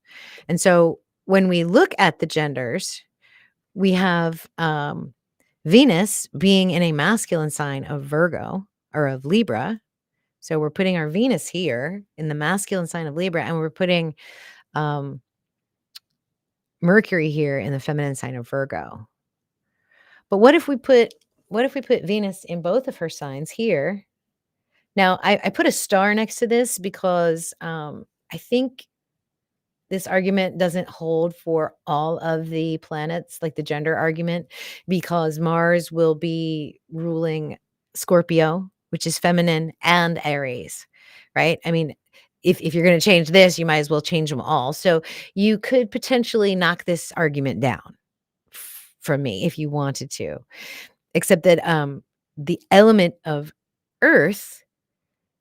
[SPEAKER 1] And so when we look at the genders, we have Venus being in a masculine sign of Virgo or of Libra. So we're putting our Venus here in the masculine sign of Libra, and we're putting Mercury here in the feminine sign of Virgo. But what if we put Venus in both of her signs here? Now, I put a star next to this because I think this argument doesn't hold for all of the planets, like the gender argument, because Mars will be ruling Scorpio, which is feminine, and Aries, right? I mean, if you're going to change this, you might as well change them all. So you could potentially knock this argument down from me if you wanted to, except that the element of Earth,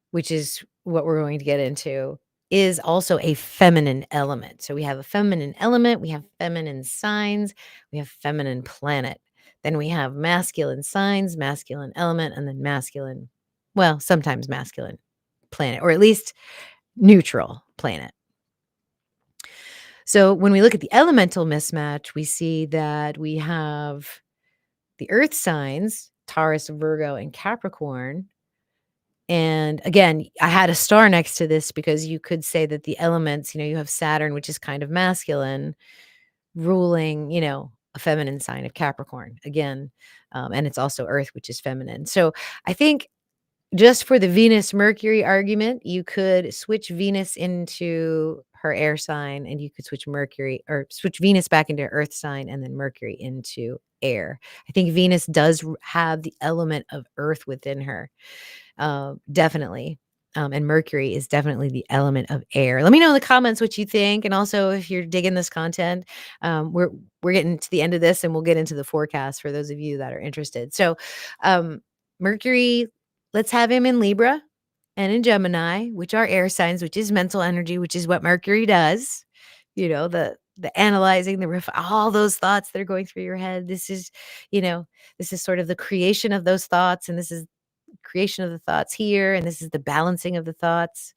[SPEAKER 1] which is what we're going to get into, is also a feminine element. So we have a feminine element, we have feminine signs, we have feminine planet. Then we have masculine signs, masculine element, and then masculine, well, sometimes masculine planet, or at least neutral planet. So when we look at the elemental mismatch, we see that we have the earth signs, Taurus, Virgo, and Capricorn. And again, I had a star next to this because you could say that the elements, you have Saturn, which is kind of masculine, ruling, a feminine sign of Capricorn again. And it's also Earth, which is feminine. So I think just for the Venus Mercury argument, you could switch Venus into her air sign, and you could switch Venus back into Earth sign, and then Mercury into air. I think Venus does have the element of Earth within her. Definitely. And Mercury is definitely the element of air. Let me know in the comments what you think. And also, if you're digging this content, we're getting to the end of this, and we'll get into the forecast for those of you that are interested. So Mercury, let's have him in Libra and in Gemini, which are air signs, which is mental energy, which is what Mercury does. The analyzing, all those thoughts that are going through your head. This is sort of the creation of those thoughts, and this is creation of the thoughts here, and this is the balancing of the thoughts.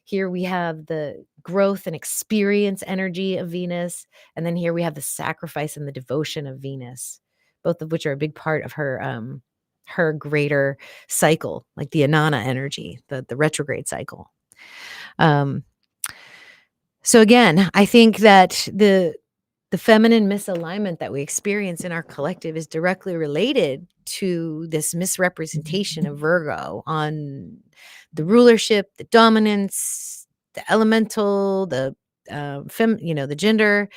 [SPEAKER 1] Here we have the growth and experience energy of Venus, and then here we have the sacrifice and the devotion of Venus, both of which are a big part of her greater cycle, like the Inanna energy, the retrograde cycle. So again, I think that the feminine misalignment that we experience in our collective is directly related to this misrepresentation of Virgo on the rulership, the dominance, the elemental, the the gender.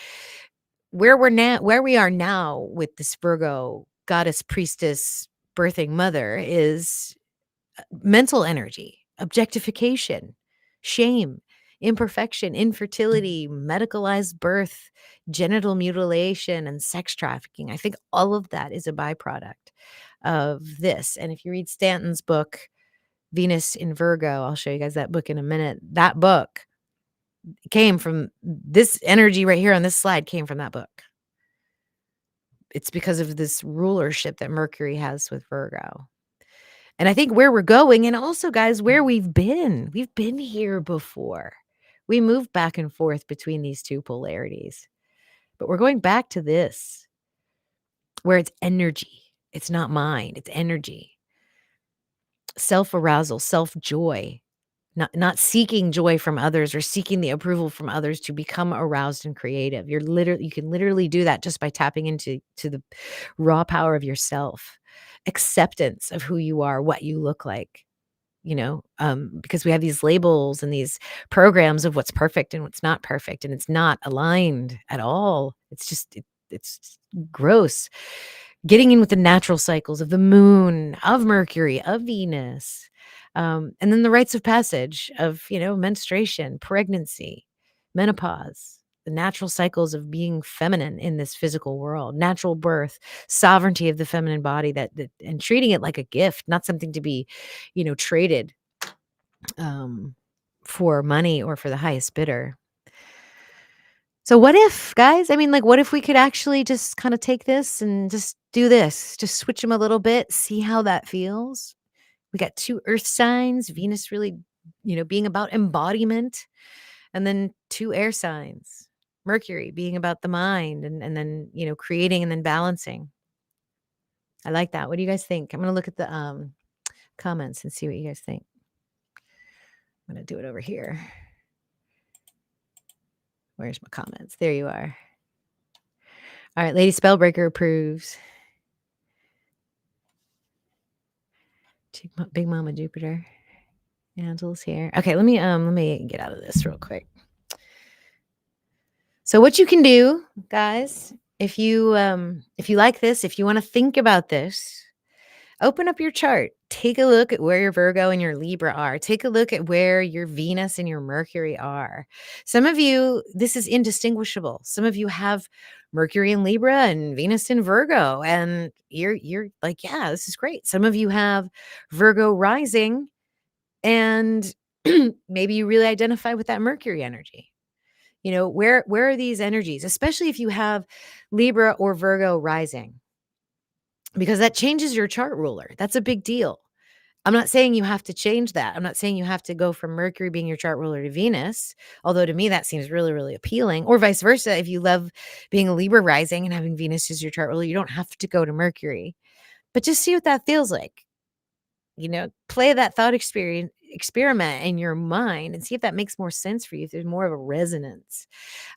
[SPEAKER 1] Where we are now with this Virgo goddess, priestess, birthing mother is mental energy, objectification, shame, imperfection, infertility, medicalized birth, genital mutilation, and sex trafficking. I think all of that is a byproduct of this. And if you read Stanton's book, Venus in Virgo, I'll show you guys that book in a minute. That book came from this energy right here on this slide, came from that book. It's because of this rulership that Mercury has with Virgo. And I think where we're going, and also, guys, where we've been here before. We move back and forth between these two polarities, but we're going back to this, where it's energy. It's not mind, it's energy. Self-arousal, self-joy, not seeking joy from others or seeking the approval from others to become aroused and creative. You can literally do that just by tapping into the raw power of yourself, acceptance of who you are, what you look like. Because we have these labels and these programs of what's perfect and what's not perfect, and it's not aligned at all. It's just, it's gross. Getting in with the natural cycles of the moon, of Mercury, of Venus, and then the rites of passage of, menstruation, pregnancy, menopause, the natural cycles of being feminine in this physical world, natural birth, sovereignty of the feminine body, that and treating it like a gift, not something to be, traded for money or for the highest bidder. So what if, guys? I mean, like, what if we could actually just kind of take this and just do this? Just switch them a little bit, see how that feels. We got 2 earth signs, Venus really, being about embodiment, and then 2 air signs. Mercury being about the mind and then, creating and then balancing. I like that. What do you guys think? I'm gonna look at the comments and see what you guys think. I'm gonna do it over here. Where's my comments? There you are. All right, Lady Spellbreaker approves. Big Mama Jupiter. Angel's here. Okay, let me get out of this real quick. So what you can do, guys, if you like this, if you want to think about this, open up your chart. Take a look at where your Virgo and your Libra are. Take a look at where your Venus and your Mercury are. Some of you, this is indistinguishable. Some of you have Mercury in Libra and Venus in Virgo, and you're like, yeah, this is great. Some of you have Virgo rising, and maybe you really identify with that Mercury energy. Where are these energies, especially if you have Libra or Virgo rising? Because that changes your chart ruler. That's a big deal. I'm not saying you have to change that. I'm not saying you have to go from Mercury being your chart ruler to Venus, although to me that seems really, really appealing. Or vice versa. If you love being a Libra rising and having Venus as your chart ruler, you don't have to go to Mercury. But just see what that feels like. Play that thought experiment in your mind and see if that makes more sense for you, if there's more of a resonance.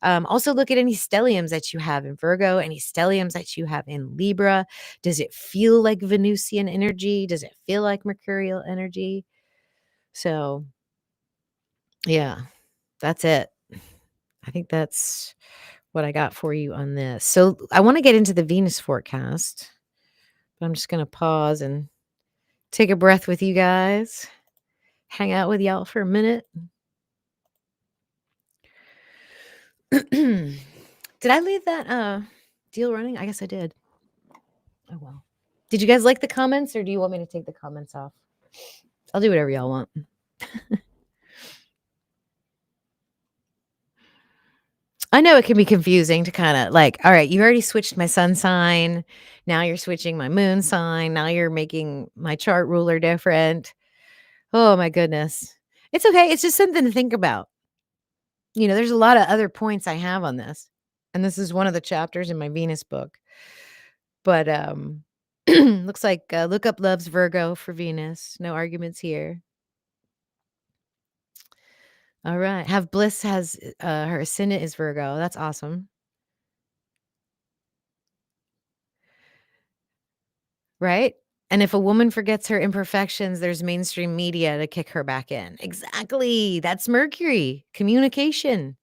[SPEAKER 1] Also look at any stelliums that you have in Virgo, any stelliums that you have in Libra. Does it feel like Venusian energy? Does it feel like Mercurial energy? So yeah, that's it. I think that's what I got for you on this. So I want to get into the Venus forecast, but I'm just going to pause and take a breath with you guys. Hang out with y'all for a minute. Did I leave that deal running? I guess I did. Oh well. Did you guys like the comments, or do you want me to take the comments off? I'll do whatever y'all want. I know it can be confusing to kind of like, all right, you already switched my sun sign. Now you're switching my moon sign. Now you're making my chart ruler different. Oh my goodness. It's okay. It's just something to think about. There's a lot of other points I have on this. And this is one of the chapters in my Venus book. But looks like look up loves Virgo for Venus. No arguments here. All right. Have Bliss has her ascendant is Virgo. That's awesome. Right? And if a woman forgets her imperfections, there's mainstream media to kick her back in. Exactly. That's Mercury. Communication.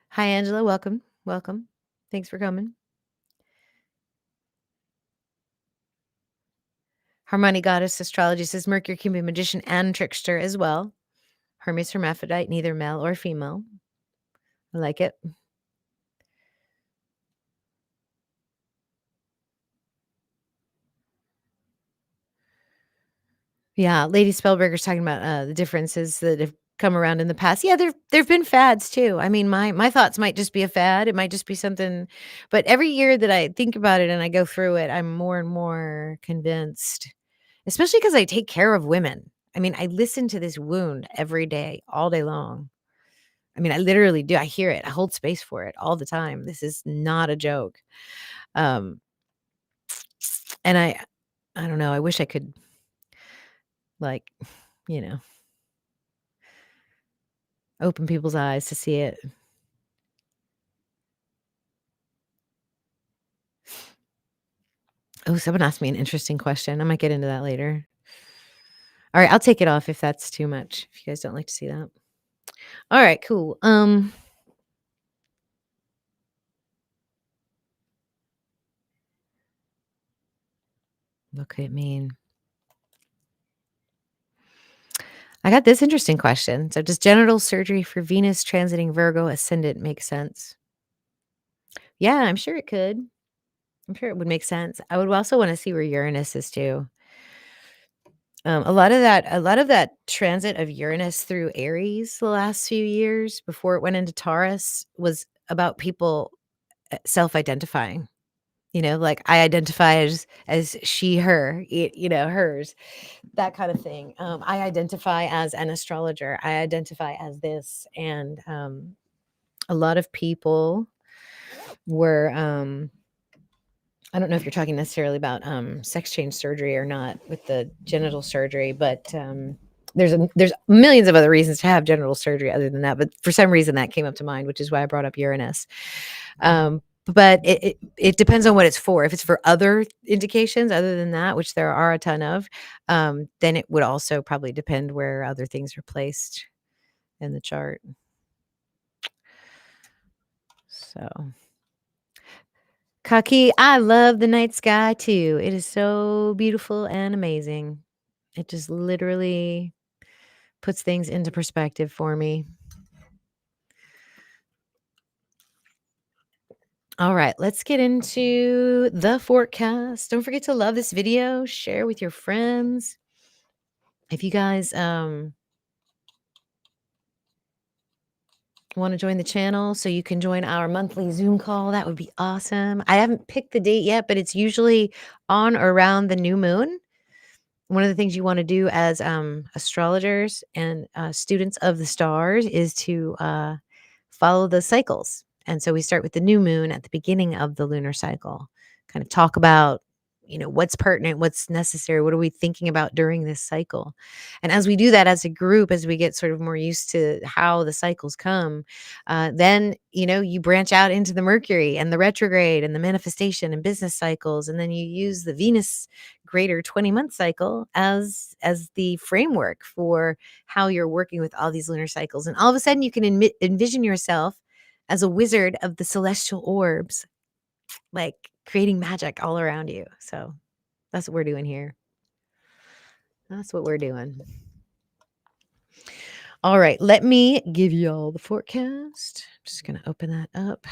[SPEAKER 1] Hi, Angela. Welcome. Welcome. Thanks for coming. Harmony Goddess Astrology says Mercury can be magician and trickster as well. Hermes hermaphrodite, neither male or female. I like it. Yeah, Lady Spellberger's talking about the differences that have come around in the past. Yeah, there've been fads too. I mean, my thoughts might just be a fad. It might just be something, but every year that I think about it and I go through it, I'm more and more convinced, especially because I take care of women. I mean, I listen to this wound every day, all day long. I mean, I literally do. I hear it. I hold space for it all the time. This is not a joke. Um, and I don't know. I wish I could like, you know, open people's eyes to see it. Oh, someone asked me an interesting question. I might get into that later. All right, I'll take it off if that's too much. If you guys don't like to see that. All right, cool. What could it mean? I got this interesting question. So, does genital surgery for Venus transiting Virgo ascendant make sense? Yeah, I'm sure it could. I'm sure it would make sense. I would also want to see where Uranus is too. A lot of that transit of Uranus through Aries the last few years before it went into Taurus was about people, self-identifying, like, I identify as she, her, hers, that kind of thing. I identify as an astrologer. I identify as this, and, a lot of people were, I don't know if you're talking necessarily about, sex change surgery or not with the genital surgery, but, there's millions of other reasons to have genital surgery other than that, but for some reason that came up to mind, which is why I brought up Uranus. But it depends on what it's for. If it's for other indications other than that, which there are a ton of, then it would also probably depend where other things are placed in the chart. So Kaki, I love the night sky too. It is so beautiful and amazing. It just literally puts things into perspective for me. All right, let's get into the forecast. Don't forget to love this video, share with your friends. If you guys want to join the channel so you can join our monthly Zoom call, that would be awesome. I haven't picked the date yet, but it's usually on or around the new moon. One of the things you want to do as astrologers and students of the stars is to follow the cycles. And so we start with the new moon at the beginning of the lunar cycle, kind of talk about, what's pertinent, what's necessary, what are we thinking about during this cycle. And as we do that as a group, as we get sort of more used to how the cycles come, then, you branch out into the Mercury and the retrograde and the manifestation and business cycles. And then you use the Venus greater 20-month cycle as the framework for how you're working with all these lunar cycles. And all of a sudden you can envision yourself as a wizard of the celestial orbs, like creating magic all around you. So that's what we're doing here. That's what we're doing. All right, let me give you all the forecast. I'm just going to open that up.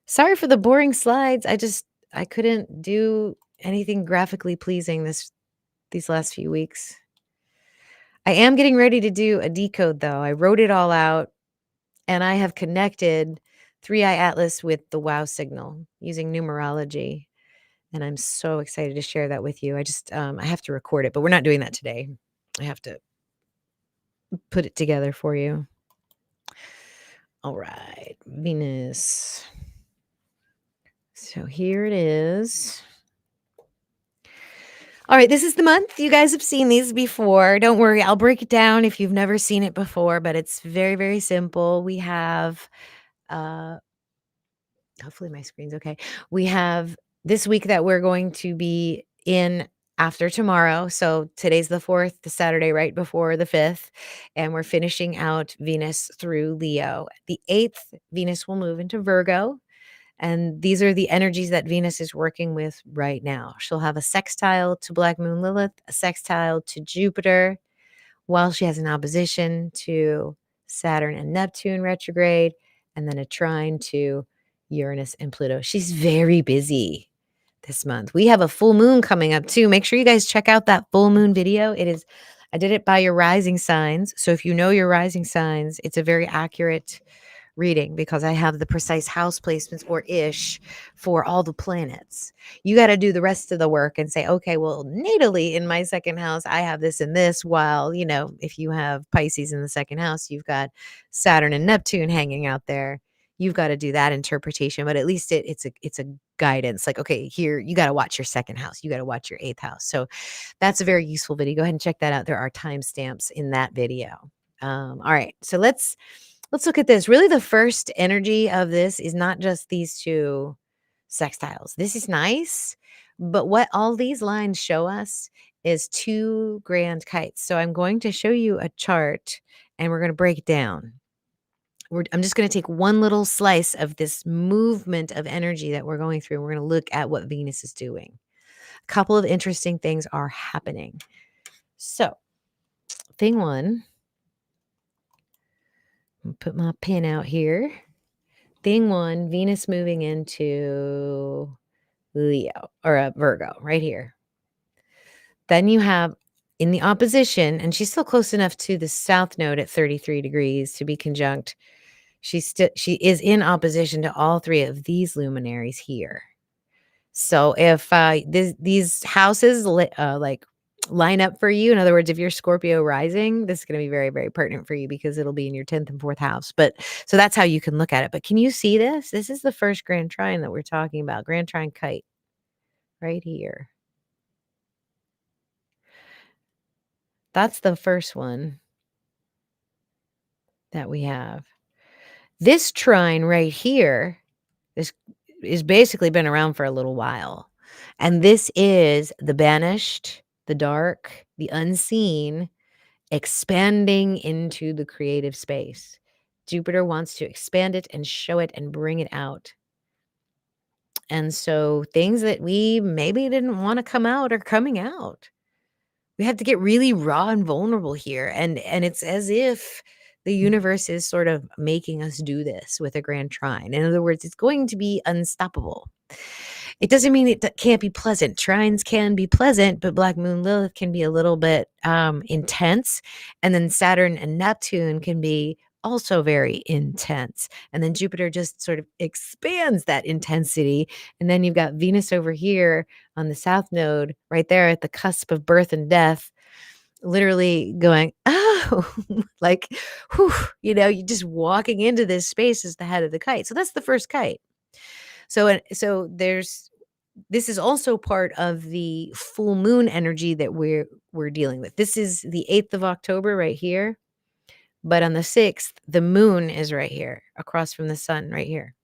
[SPEAKER 1] Sorry for the boring slides. I couldn't do anything graphically pleasing these last few weeks. I am getting ready to do a decode though. I wrote it all out and I have connected 3i Atlas with the WOW signal using numerology. And I'm so excited to share that with you. I have to record it, but we're not doing that today. I have to put it together for you. All right, Venus. So here it is. All right, this is the month. You guys have seen these before. Don't worry, I'll break it down if you've never seen it before, but it's very, very simple. We have, hopefully my screen's okay. We have this week that we're going to be in after tomorrow. So today's the 4th, the Saturday right before the 5th, and we're finishing out Venus through Leo. The 8th, Venus will move into Virgo. And these are the energies that Venus is working with right now. She'll have a sextile to Black Moon Lilith, a sextile to Jupiter, while she has an opposition to Saturn and Neptune retrograde, and then a trine to Uranus and Pluto. She's very busy this month. We have a full moon coming up too. Make sure you guys check out that full moon video. I did it by your rising signs. So if you know your rising signs, it's a very accurate reading because I have the precise house placements or ish for all the planets. You got to do the rest of the work and say, okay, well, natally in my second house, I have this and this. While, if you have Pisces in the second house, you've got Saturn and Neptune hanging out there. You've got to do that interpretation, but at least it's a guidance. Like, okay, here you got to watch your second house. You got to watch your 8th house. So that's a very useful video. Go ahead and check that out. There are timestamps in that video. All right. So let's look at this. Really, the first energy of this is not just these two sextiles. This is nice, but what all these lines show us is 2 grand kites. So I'm going to show you a chart and we're going to break it down. I'm just going to take one little slice of this movement of energy that we're going through. And we're going to look at what Venus is doing. A couple of interesting things are happening. So, thing one, I'll put my pin out here. Thing one, Venus moving into Leo or Virgo right here. Then you have in the opposition, and she's still close enough to the south node at 33 degrees to be conjunct. She is in opposition to all three of these luminaries here. So if these houses like line up for you, in other words, if you're Scorpio rising, this is going to be very, very pertinent for you because it'll be in your 10th and 4th house. But so that's how you can look at it. But can you see this? This is the first Grand Trine that we're talking about, Grand Trine Kite, right here. That's the first one that we have. This trine right here, this is basically been around for a little while. And this is the banished, the dark, the unseen, expanding into the creative space. Jupiter wants to expand it and show it and bring it out. And so things that we maybe didn't want to come out are coming out. We have to get really raw and vulnerable here. And it's as if the universe is sort of making us do this with a grand trine. In other words, it's going to be unstoppable. It doesn't mean it can't be pleasant. Trines can be pleasant, but Black Moon Lilith can be a little bit intense. And then Saturn and Neptune can be also very intense. And then Jupiter just sort of expands that intensity. And then you've got Venus over here on the south node, right there at the cusp of birth and death, literally going, oh, like, whew, you're just walking into this space as the head of the kite. So that's the first kite. So this is also part of the full moon energy that we're dealing with. This is the 8th of October right here. But on the 6th, the moon is right here, across from the sun right here.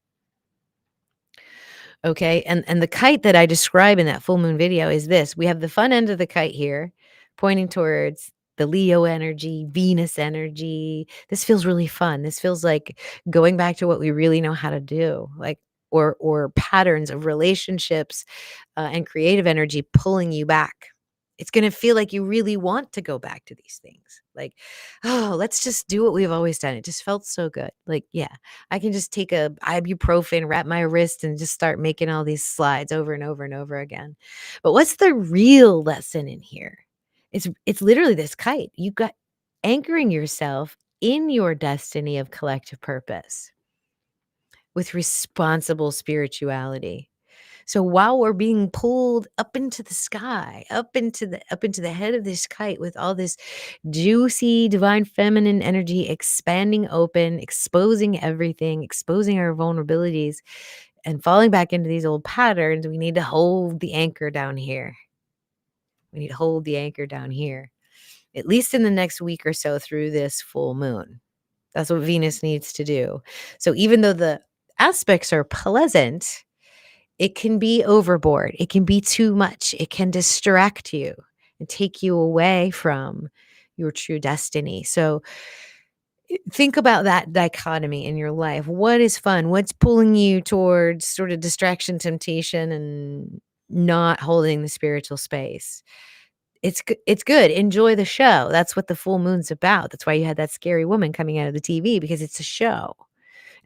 [SPEAKER 1] Okay, and the kite that I describe in that full moon video is this. We have the fun end of the kite here, pointing towards the Leo energy, Venus energy. This feels really fun. This feels like going back to what we really know how to do, like or patterns of relationships and creative energy pulling you back. It's going to feel like you really want to go back to these things. Like, oh, let's just do what we've always done. It just felt so good. Like, yeah, I can just take a ibuprofen, wrap my wrist, and just start making all these slides over and over and over again. But what's the real lesson in here? It's literally this kite. You got anchoring yourself in your destiny of collective purpose with responsible spirituality. So while we're being pulled up into the sky, up into the head of this kite with all this juicy divine feminine energy expanding open, exposing everything, exposing our vulnerabilities and falling back into these old patterns, we need to hold the anchor down here. We need to hold the anchor down here, at least in the next week or so through this full moon. That's what Venus needs to do. So even though the aspects are pleasant, it can be overboard. It can be too much. It can distract you and take you away from your true destiny. So think about that dichotomy in your life. What is fun? What's pulling you towards sort of distraction, temptation, and not holding the spiritual space? It's good. Enjoy the show. That's what the full moon's about. That's why you had that scary woman coming out of the TV, because it's a show.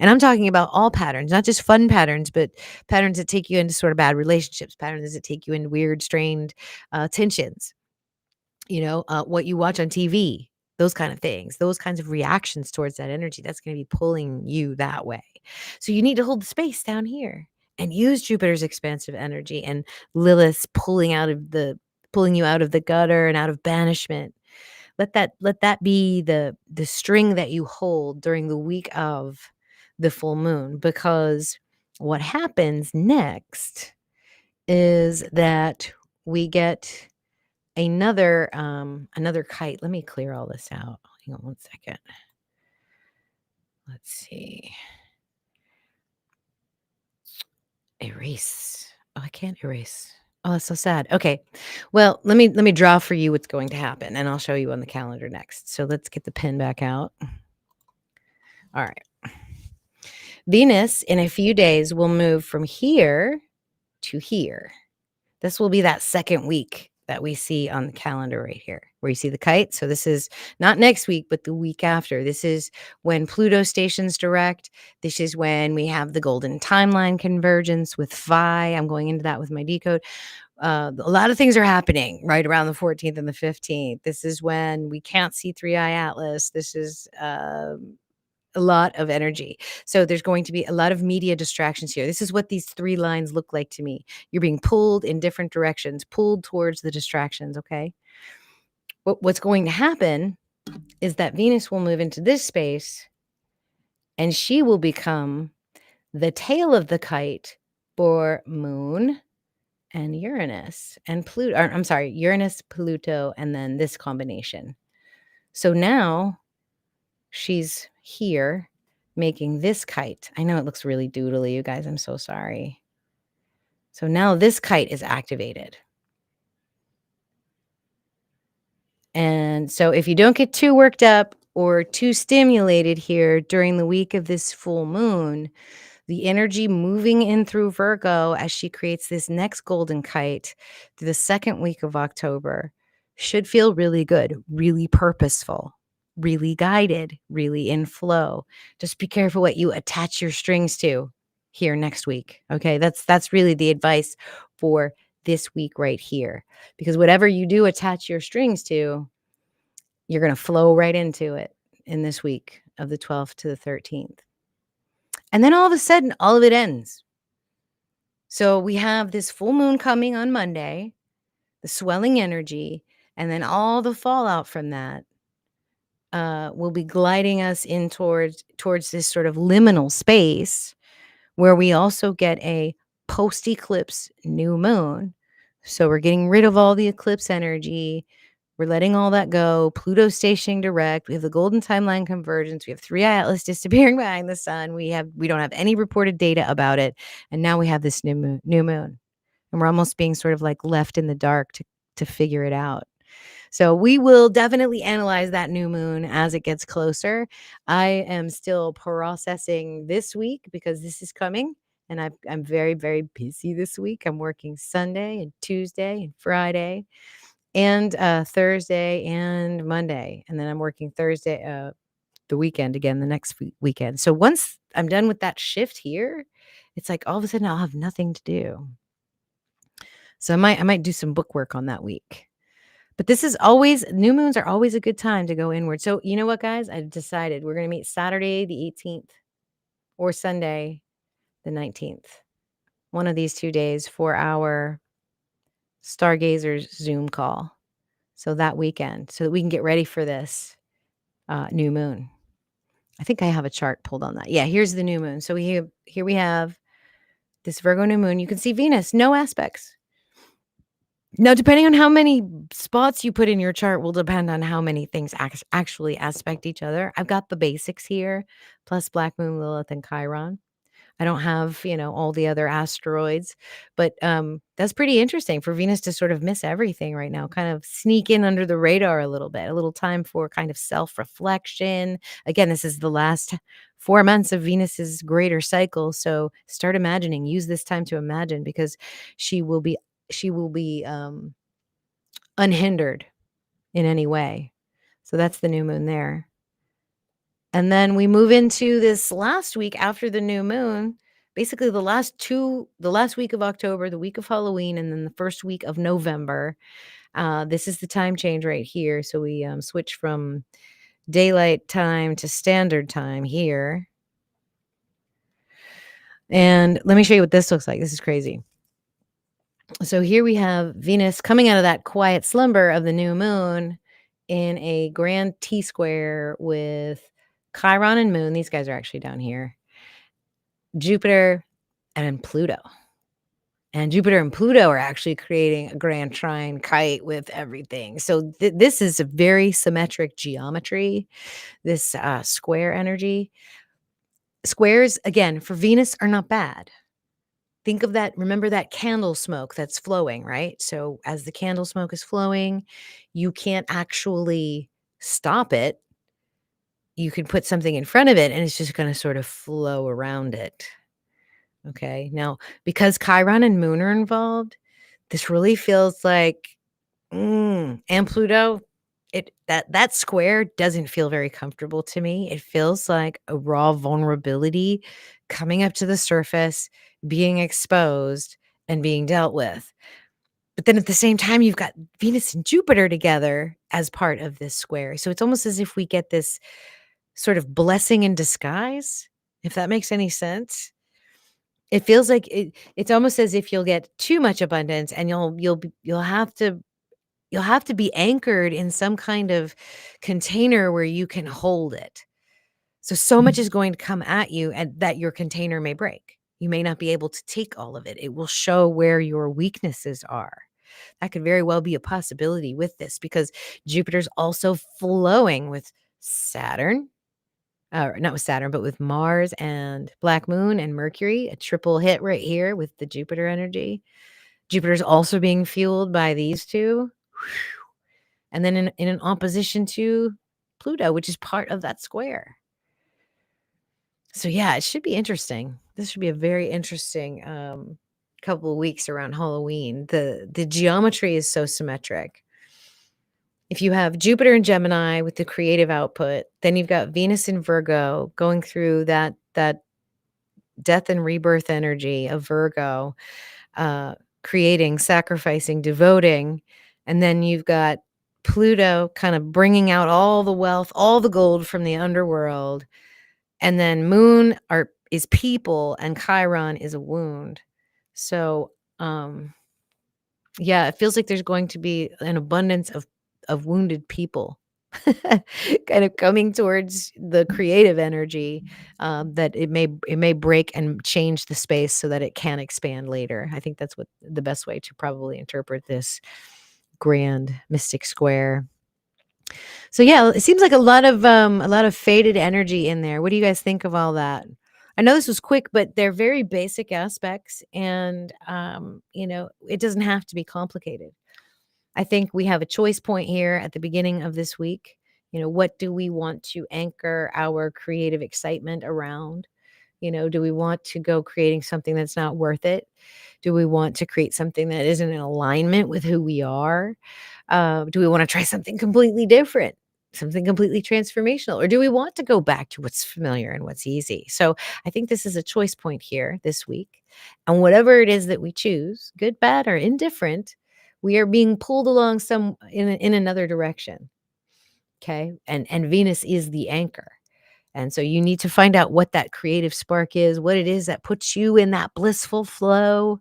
[SPEAKER 1] And I'm talking about all patterns, not just fun patterns, but patterns that take you into sort of bad relationships, patterns that take you into weird, strained tensions, what you watch on TV, those kind of things, those kinds of reactions towards that energy, that's going to be pulling you that way. So you need to hold the space down here and use Jupiter's expansive energy and Lilith's pulling you out of the gutter and out of banishment. Let that be the string that you hold during the week of the full moon, because what happens next is that we get another kite. Let me clear all this out. Hang on one second. Let's see. Erase. Oh, I can't erase. Oh, that's so sad. Okay. Well, let me draw for you what's going to happen, and I'll show you on the calendar next. So let's get the pen back out. All right. Venus in a few days will move from here to here. This will be that second week that we see on the calendar right here, where you see the kite. So this is not next week, but the week after. This is when Pluto stations direct. This is when we have the golden timeline convergence with Phi. I'm going into that with my decode. A lot of things are happening right around the 14th and the 15th. This is when we can't see Three-Eye Atlas. This is a lot of energy. So there's going to be a lot of media distractions here. This is what these three lines look like to me. You're being pulled in different directions, pulled towards the distractions, okay? What's going to happen is that Venus will move into this space and she will become the tail of the kite for Moon and Uranus and Pluto. I'm sorry, Uranus, Pluto, and then this combination. So now she's here making this kite. I know it looks really doodly, you guys. I'm so sorry. So now this kite is activated. And so if you don't get too worked up or too stimulated here during the week of this full moon, the energy moving in through Virgo as she creates this next golden kite through the second week of October should feel really good, really purposeful, really guided, really in flow. Just be careful what you attach your strings to here next week. Okay, that's really the advice for this week right here. Because whatever you do attach your strings to, you're going to flow right into it in this week of the 12th to the 13th. And then all of a sudden, all of it ends. So we have this full moon coming on Monday, the swelling energy, and then all the fallout from that will be gliding us in towards this sort of liminal space where we also get a post-eclipse new moon. So we're getting rid of all the eclipse energy. We're letting all that go. Pluto's stationing direct. We have the golden timeline convergence. We have Three-Eye Atlas disappearing behind the sun. We don't have any reported data about it. And now we have this new moon. And we're almost being sort of like left in the dark to figure it out. So we will definitely analyze that new moon as it gets closer. I am still processing this week because this is coming. And I'm very, very busy this week. I'm working Sunday and Tuesday and Friday and Thursday and Monday. And then I'm working Thursday, the weekend again, the next weekend. So once I'm done with that shift here, it's like all of a sudden I'll have nothing to do. So I might do some book work on that week. But this is always, new moons are always a good time to go inward. So you know what, guys? I've decided we're going to meet Saturday the 18th or Sunday the 19th. One of these 2 days for our Stargazers Zoom call. So that weekend, so that we can get ready for this new moon. I think I have a chart pulled on that. Yeah, here's the new moon. So here we have this Virgo new moon. You can see Venus, no aspects. Now, depending on how many spots you put in your chart will depend on how many things actually aspect each other. I've got the basics here, plus Black Moon, Lilith, and Chiron. I don't have, all the other asteroids, but that's pretty interesting for Venus to sort of miss everything right now, kind of sneak in under the radar a little bit, a little time for kind of self-reflection. Again, this is the last 4 months of Venus's greater cycle, so start imagining, use this time to imagine because she will be unhindered in any way. So that's the new moon there. And then we move into this last week after the new moon, basically the last week of October, the week of Halloween, and then the first week of November. This is the time change right here. So we switch from daylight time to standard time here. And let me show you what this looks like. This is crazy. So here we have Venus coming out of that quiet slumber of the new moon in a grand T-square with Chiron and Moon. These guys are actually down here. Jupiter and Pluto. And Jupiter and Pluto are actually creating a Grand Trine Kite with everything. So this is a very symmetric geometry, this square energy. Squares, again, for Venus are not bad. Think of that. Remember that candle smoke that's flowing, right? So as the candle smoke is flowing, you can't actually stop it. You can put something in front of it and it's just going to sort of flow around it. Okay. Now, because Chiron and Moon are involved, this really feels like, and Pluto, that square doesn't feel very comfortable to me. It feels like a raw vulnerability coming up to the surface, being exposed and being dealt with. But then at the same time, you've got Venus and Jupiter together as part of this square. So it's almost as if we get this sort of blessing in disguise, if that makes any sense. It feels like it's almost as if you'll get too much abundance and you'll have to be anchored in some kind of container where you can hold it. So much is going to come at you and that your container may break. You may not be able to take all of it. It will show where your weaknesses are. That could very well be a possibility with this because Jupiter's also flowing with Saturn, not with Saturn, but with Mars and Black Moon and Mercury, a triple hit right here with the Jupiter energy. Jupiter's also being fueled by these two. And then in an opposition to Pluto, which is part of that square. So yeah, it should be interesting. This should be a very interesting couple of weeks around Halloween. The geometry is so symmetric. If you have Jupiter and Gemini with the creative output, then you've got Venus and Virgo going through that death and rebirth energy of Virgo, creating, sacrificing, devoting, and then you've got Pluto kind of bringing out all the wealth, all the gold from the underworld, and then Moon is people, and Chiron is a wound. So, yeah, it feels like there's going to be an abundance of wounded people kind of coming towards the creative energy, that it may break and change the space so that it can expand later. I think that's what the best way to probably interpret this grand mystic square. So yeah, it seems like a lot of faded energy in there. What do you guys think of all that? I know this was quick, but they're very basic aspects, and it doesn't have to be complicated. I think we have a choice point here at the beginning of this week. What do we want to anchor our creative excitement around? Do we want to go creating something that's not worth it? Do we want to create something that isn't in alignment with who we are? Do we want to try something completely different, something completely transformational? Or do we want to go back to what's familiar and what's easy? So I think this is a choice point here this week. And whatever it is that we choose, good, bad, or indifferent, we are being pulled along in another direction. Okay. And Venus is the anchor. And so you need to find out what that creative spark is, what it is that puts you in that blissful flow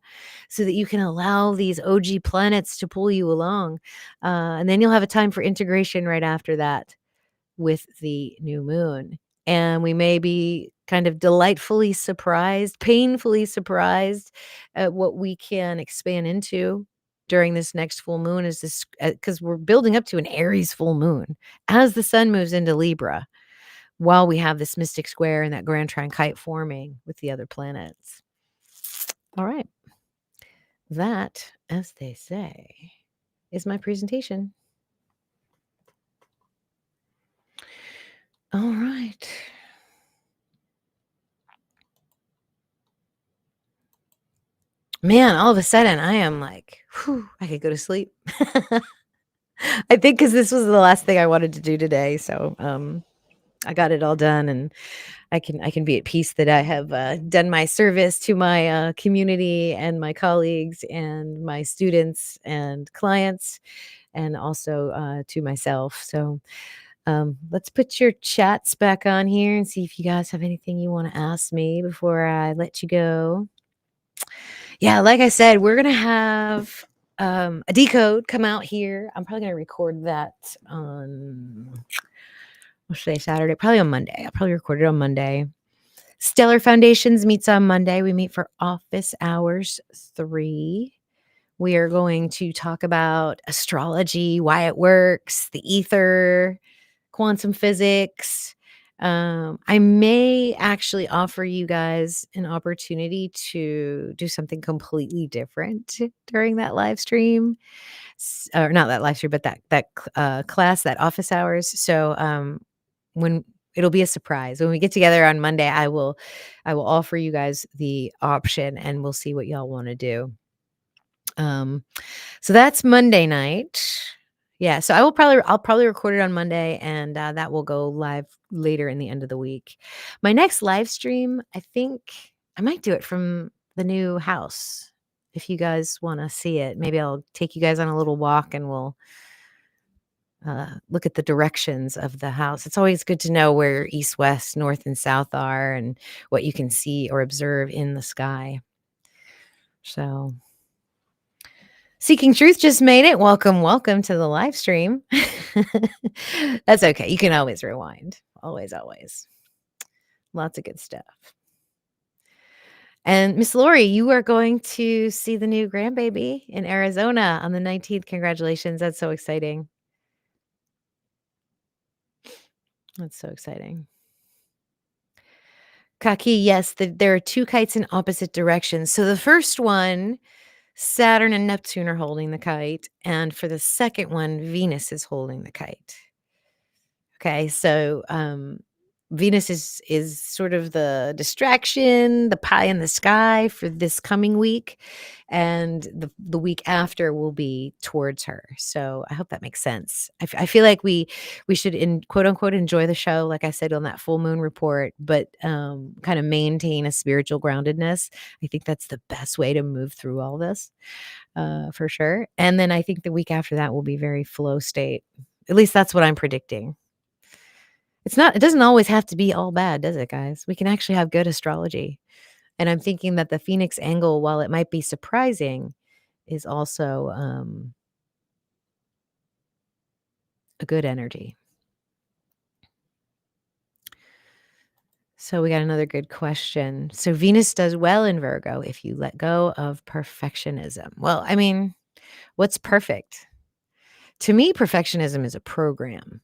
[SPEAKER 1] so that you can allow these OG planets to pull you along. And then you'll have a time for integration right after that with the new moon. And we may be kind of delightfully surprised, painfully surprised at what we can expand into during this next full moon, is this because we're building up to an Aries full moon as the sun moves into Libra, while we have this mystic square and that Grand Trine Kite forming with the other planets. All right. That, as they say, is my presentation. All right. Man, all of a sudden I am like, whew, I could go to sleep. I think because this was the last thing I wanted to do today. So I got it all done, and I can be at peace that I have done my service to my community and my colleagues and my students and clients, and also to myself. So let's put your chats back on here and see if you guys have anything you want to ask me before I let you go. Yeah, like I said, we're gonna have a decode come out here. I'm probably gonna record that on, what's today, Saturday? Probably on Monday. I'll probably record it on Monday. Stellar Foundations meets on Monday. We meet for office hours 3. We are going to talk about astrology, why it works, the ether, quantum physics. I may actually offer you guys an opportunity to do something completely different during that live stream, or not that live stream, but that class, that office hours. So when it'll be a surprise when we get together on Monday, I will offer you guys the option, and we'll see what y'all want to do. So that's Monday night. Yeah, so I'll probably record it on Monday, and that will go live later in the end of the week. My next live stream, I think I might do it from the new house. if you guys wanna see it. Maybe I'll take you guys on a little walk, and we'll, look at the directions of the house. It's always good to know where east, west, north, and south are and what you can see or observe in the sky. So, Seeking Truth just made it. Welcome, welcome to the live stream. That's okay. You can always rewind. Always, always. Lots of good stuff. And Miss Lori, you are going to see the new grandbaby in Arizona on the 19th. Congratulations. That's so exciting. That's so exciting. Kaki, yes, there are two kites in opposite directions. So the first one, Saturn and Neptune are holding the kite. And for the second one, Venus is holding the kite. Okay, so Venus is sort of the distraction, the pie in the sky for this coming week, and the week after will be towards her. So I hope that makes sense. I feel like we should in quote unquote enjoy the show, like I said on that full moon report, but kind of maintain a spiritual groundedness. I think that's the best way to move through all this, for sure. And then I think the week after that will be very flow state. At least that's what I'm predicting. It doesn't always have to be all bad, does it, guys? We can actually have good astrology. And I'm thinking that the Phoenix angle, while it might be surprising, is also a good energy. So we got another good question. So Venus does well in Virgo if you let go of perfectionism. Well, I mean, what's perfect? To me, perfectionism is a program.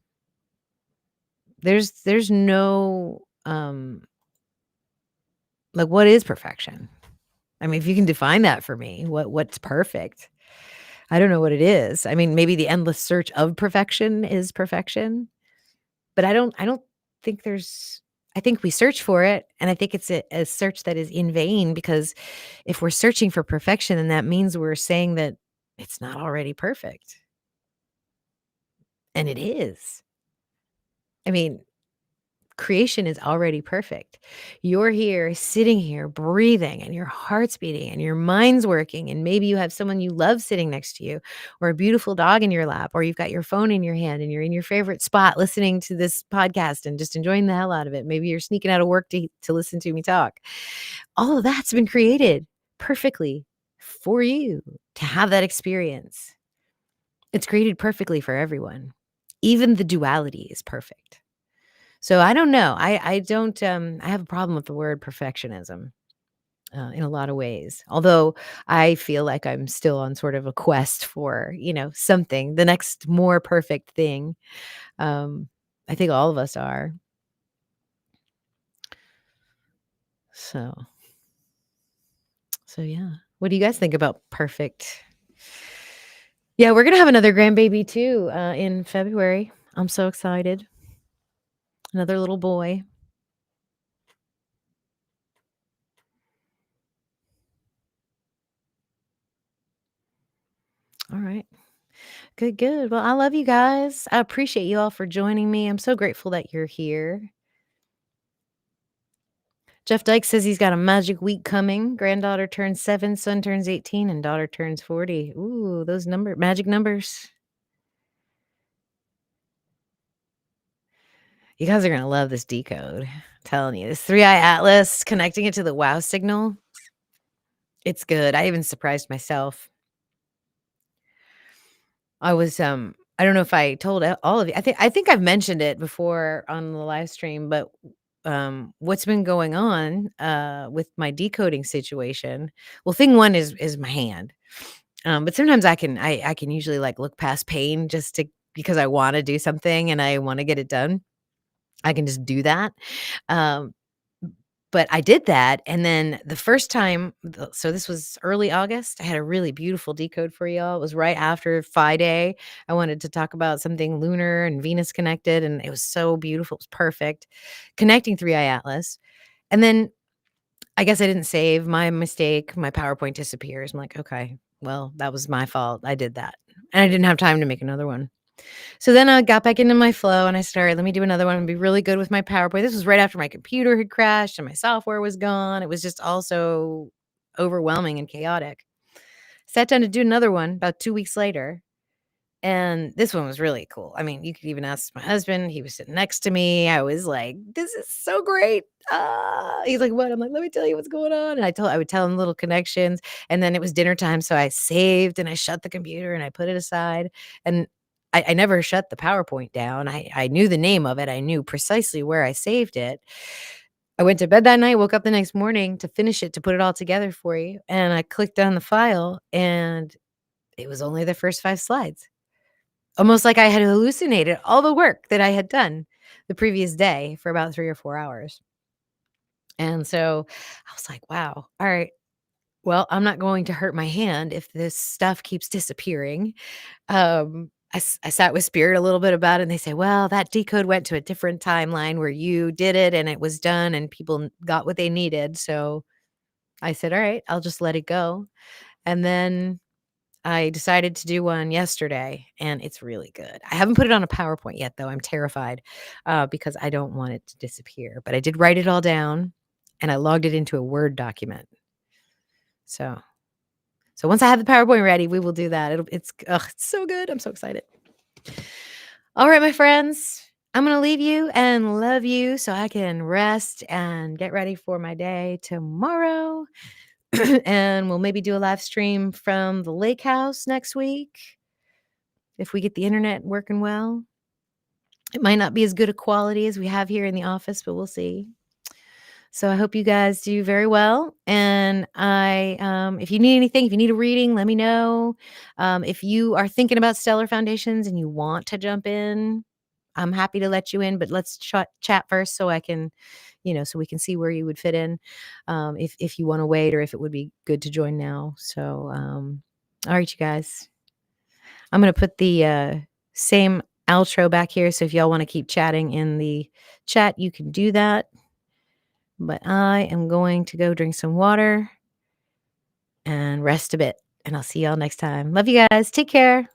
[SPEAKER 1] There's no like, what is perfection? I mean, if you can define that for me, what's perfect? I don't know what it is. I mean, maybe the endless search of perfection is perfection, but I don't think there's I think we search for it, and I think it's a search that is in vain, because if we're searching for perfection, then that means we're saying that it's not already perfect. And it is. I mean, creation is already perfect. You're here, sitting here, breathing, and your heart's beating, and your mind's working. And maybe you have someone you love sitting next to you, or a beautiful dog in your lap, or you've got your phone in your hand and you're in your favorite spot listening to this podcast and just enjoying the hell out of it. Maybe you're sneaking out of work to listen to me talk. All of that's been created perfectly for you to have that experience. It's created perfectly for everyone. Even the duality is perfect. So I don't know. I don't, I have a problem with the word perfectionism, in a lot of ways. Although I feel like I'm still on sort of a quest for, something, the next more perfect thing. I think all of us are. So yeah. What do you guys think about perfect? Yeah, we're gonna have another grandbaby too, in February. I'm so excited. Another little boy. All right. Good, good. Well, I love you guys. I appreciate you all for joining me. I'm so grateful that you're here. Jeff Dyke says he's got a magic week coming. Granddaughter turns 7, son turns 18, and daughter turns 40. Ooh, those magic numbers. You guys are going to love this decode. I'm telling you, this 3-eye atlas, connecting it to the wow signal. It's good. I even surprised myself. I was, I don't know if I told all of you. I think I've mentioned it before on the live stream, but what's been going on with my decoding situation. Well, thing one is my hand. But sometimes I can usually like look past pain just because I want to do something and I want to get it done. I can just do that. Um, but I did that, and then the first time, so this was early August. I had a really beautiful decode for y'all. It was right after Phi Day. I wanted to talk about something lunar and Venus connected, and it was so beautiful. It was perfect. Connecting 3-eye atlas. And then I guess I didn't save. My mistake. My PowerPoint disappears. I'm like, okay, well, that was my fault. I did that. And I didn't have time to make another one. So then I got back into my flow and I started, let me do another one and be really good with my PowerPoint. This was right after my computer had crashed and my software was gone. It was just all so overwhelming and chaotic. Sat down to do another one about 2 weeks later, and this one was really cool. I mean, you could even ask my husband, he was sitting next to me. I was like, "This is so great." He's like, "What?" I'm like, "Let me tell you what's going on." And I would tell him little connections, and then it was dinner time, so I saved and I shut the computer and I put it aside, and I never shut the PowerPoint down. I knew the name of it. I knew precisely where I saved it. I went to bed that night, woke up the next morning to finish it, to put it all together for you, and I clicked on the file, and it was only the first 5 slides. Almost like I had hallucinated all the work that I had done the previous day for about 3 or 4 hours. And so I was like, "Wow, all right. Well, I'm not going to hurt my hand if this stuff keeps disappearing." I sat with spirit a little bit about it, and they say, "Well, that decode went to a different timeline where you did it and it was done and people got what they needed." So I said, "All right, I'll just let it go." And then I decided to do one yesterday, and it's really good. I haven't put it on a PowerPoint yet, though. I'm terrified, because I don't want it to disappear, but I did write it all down, and I logged it into a Word document. So once I have the PowerPoint ready, we will do that. It's so good. I'm so excited. All right, my friends, I'm gonna leave you and love you so I can rest and get ready for my day tomorrow. And we'll maybe do a live stream from the lake house next week if we get the internet working well. It might not be as good a quality as we have here in the office, but we'll see. So I hope you guys do very well. And if you need anything, if you need a reading, let me know. If you are thinking about stellar foundations and you want to jump in, I'm happy to let you in, but let's chat first so I can, so we can see where you would fit in. If you want to wait or if it would be good to join now. So, all right, you guys, I'm going to put the same outro back here. So if y'all want to keep chatting in the chat, you can do that. But I am going to go drink some water and rest a bit. And I'll see y'all next time. Love you guys. Take care.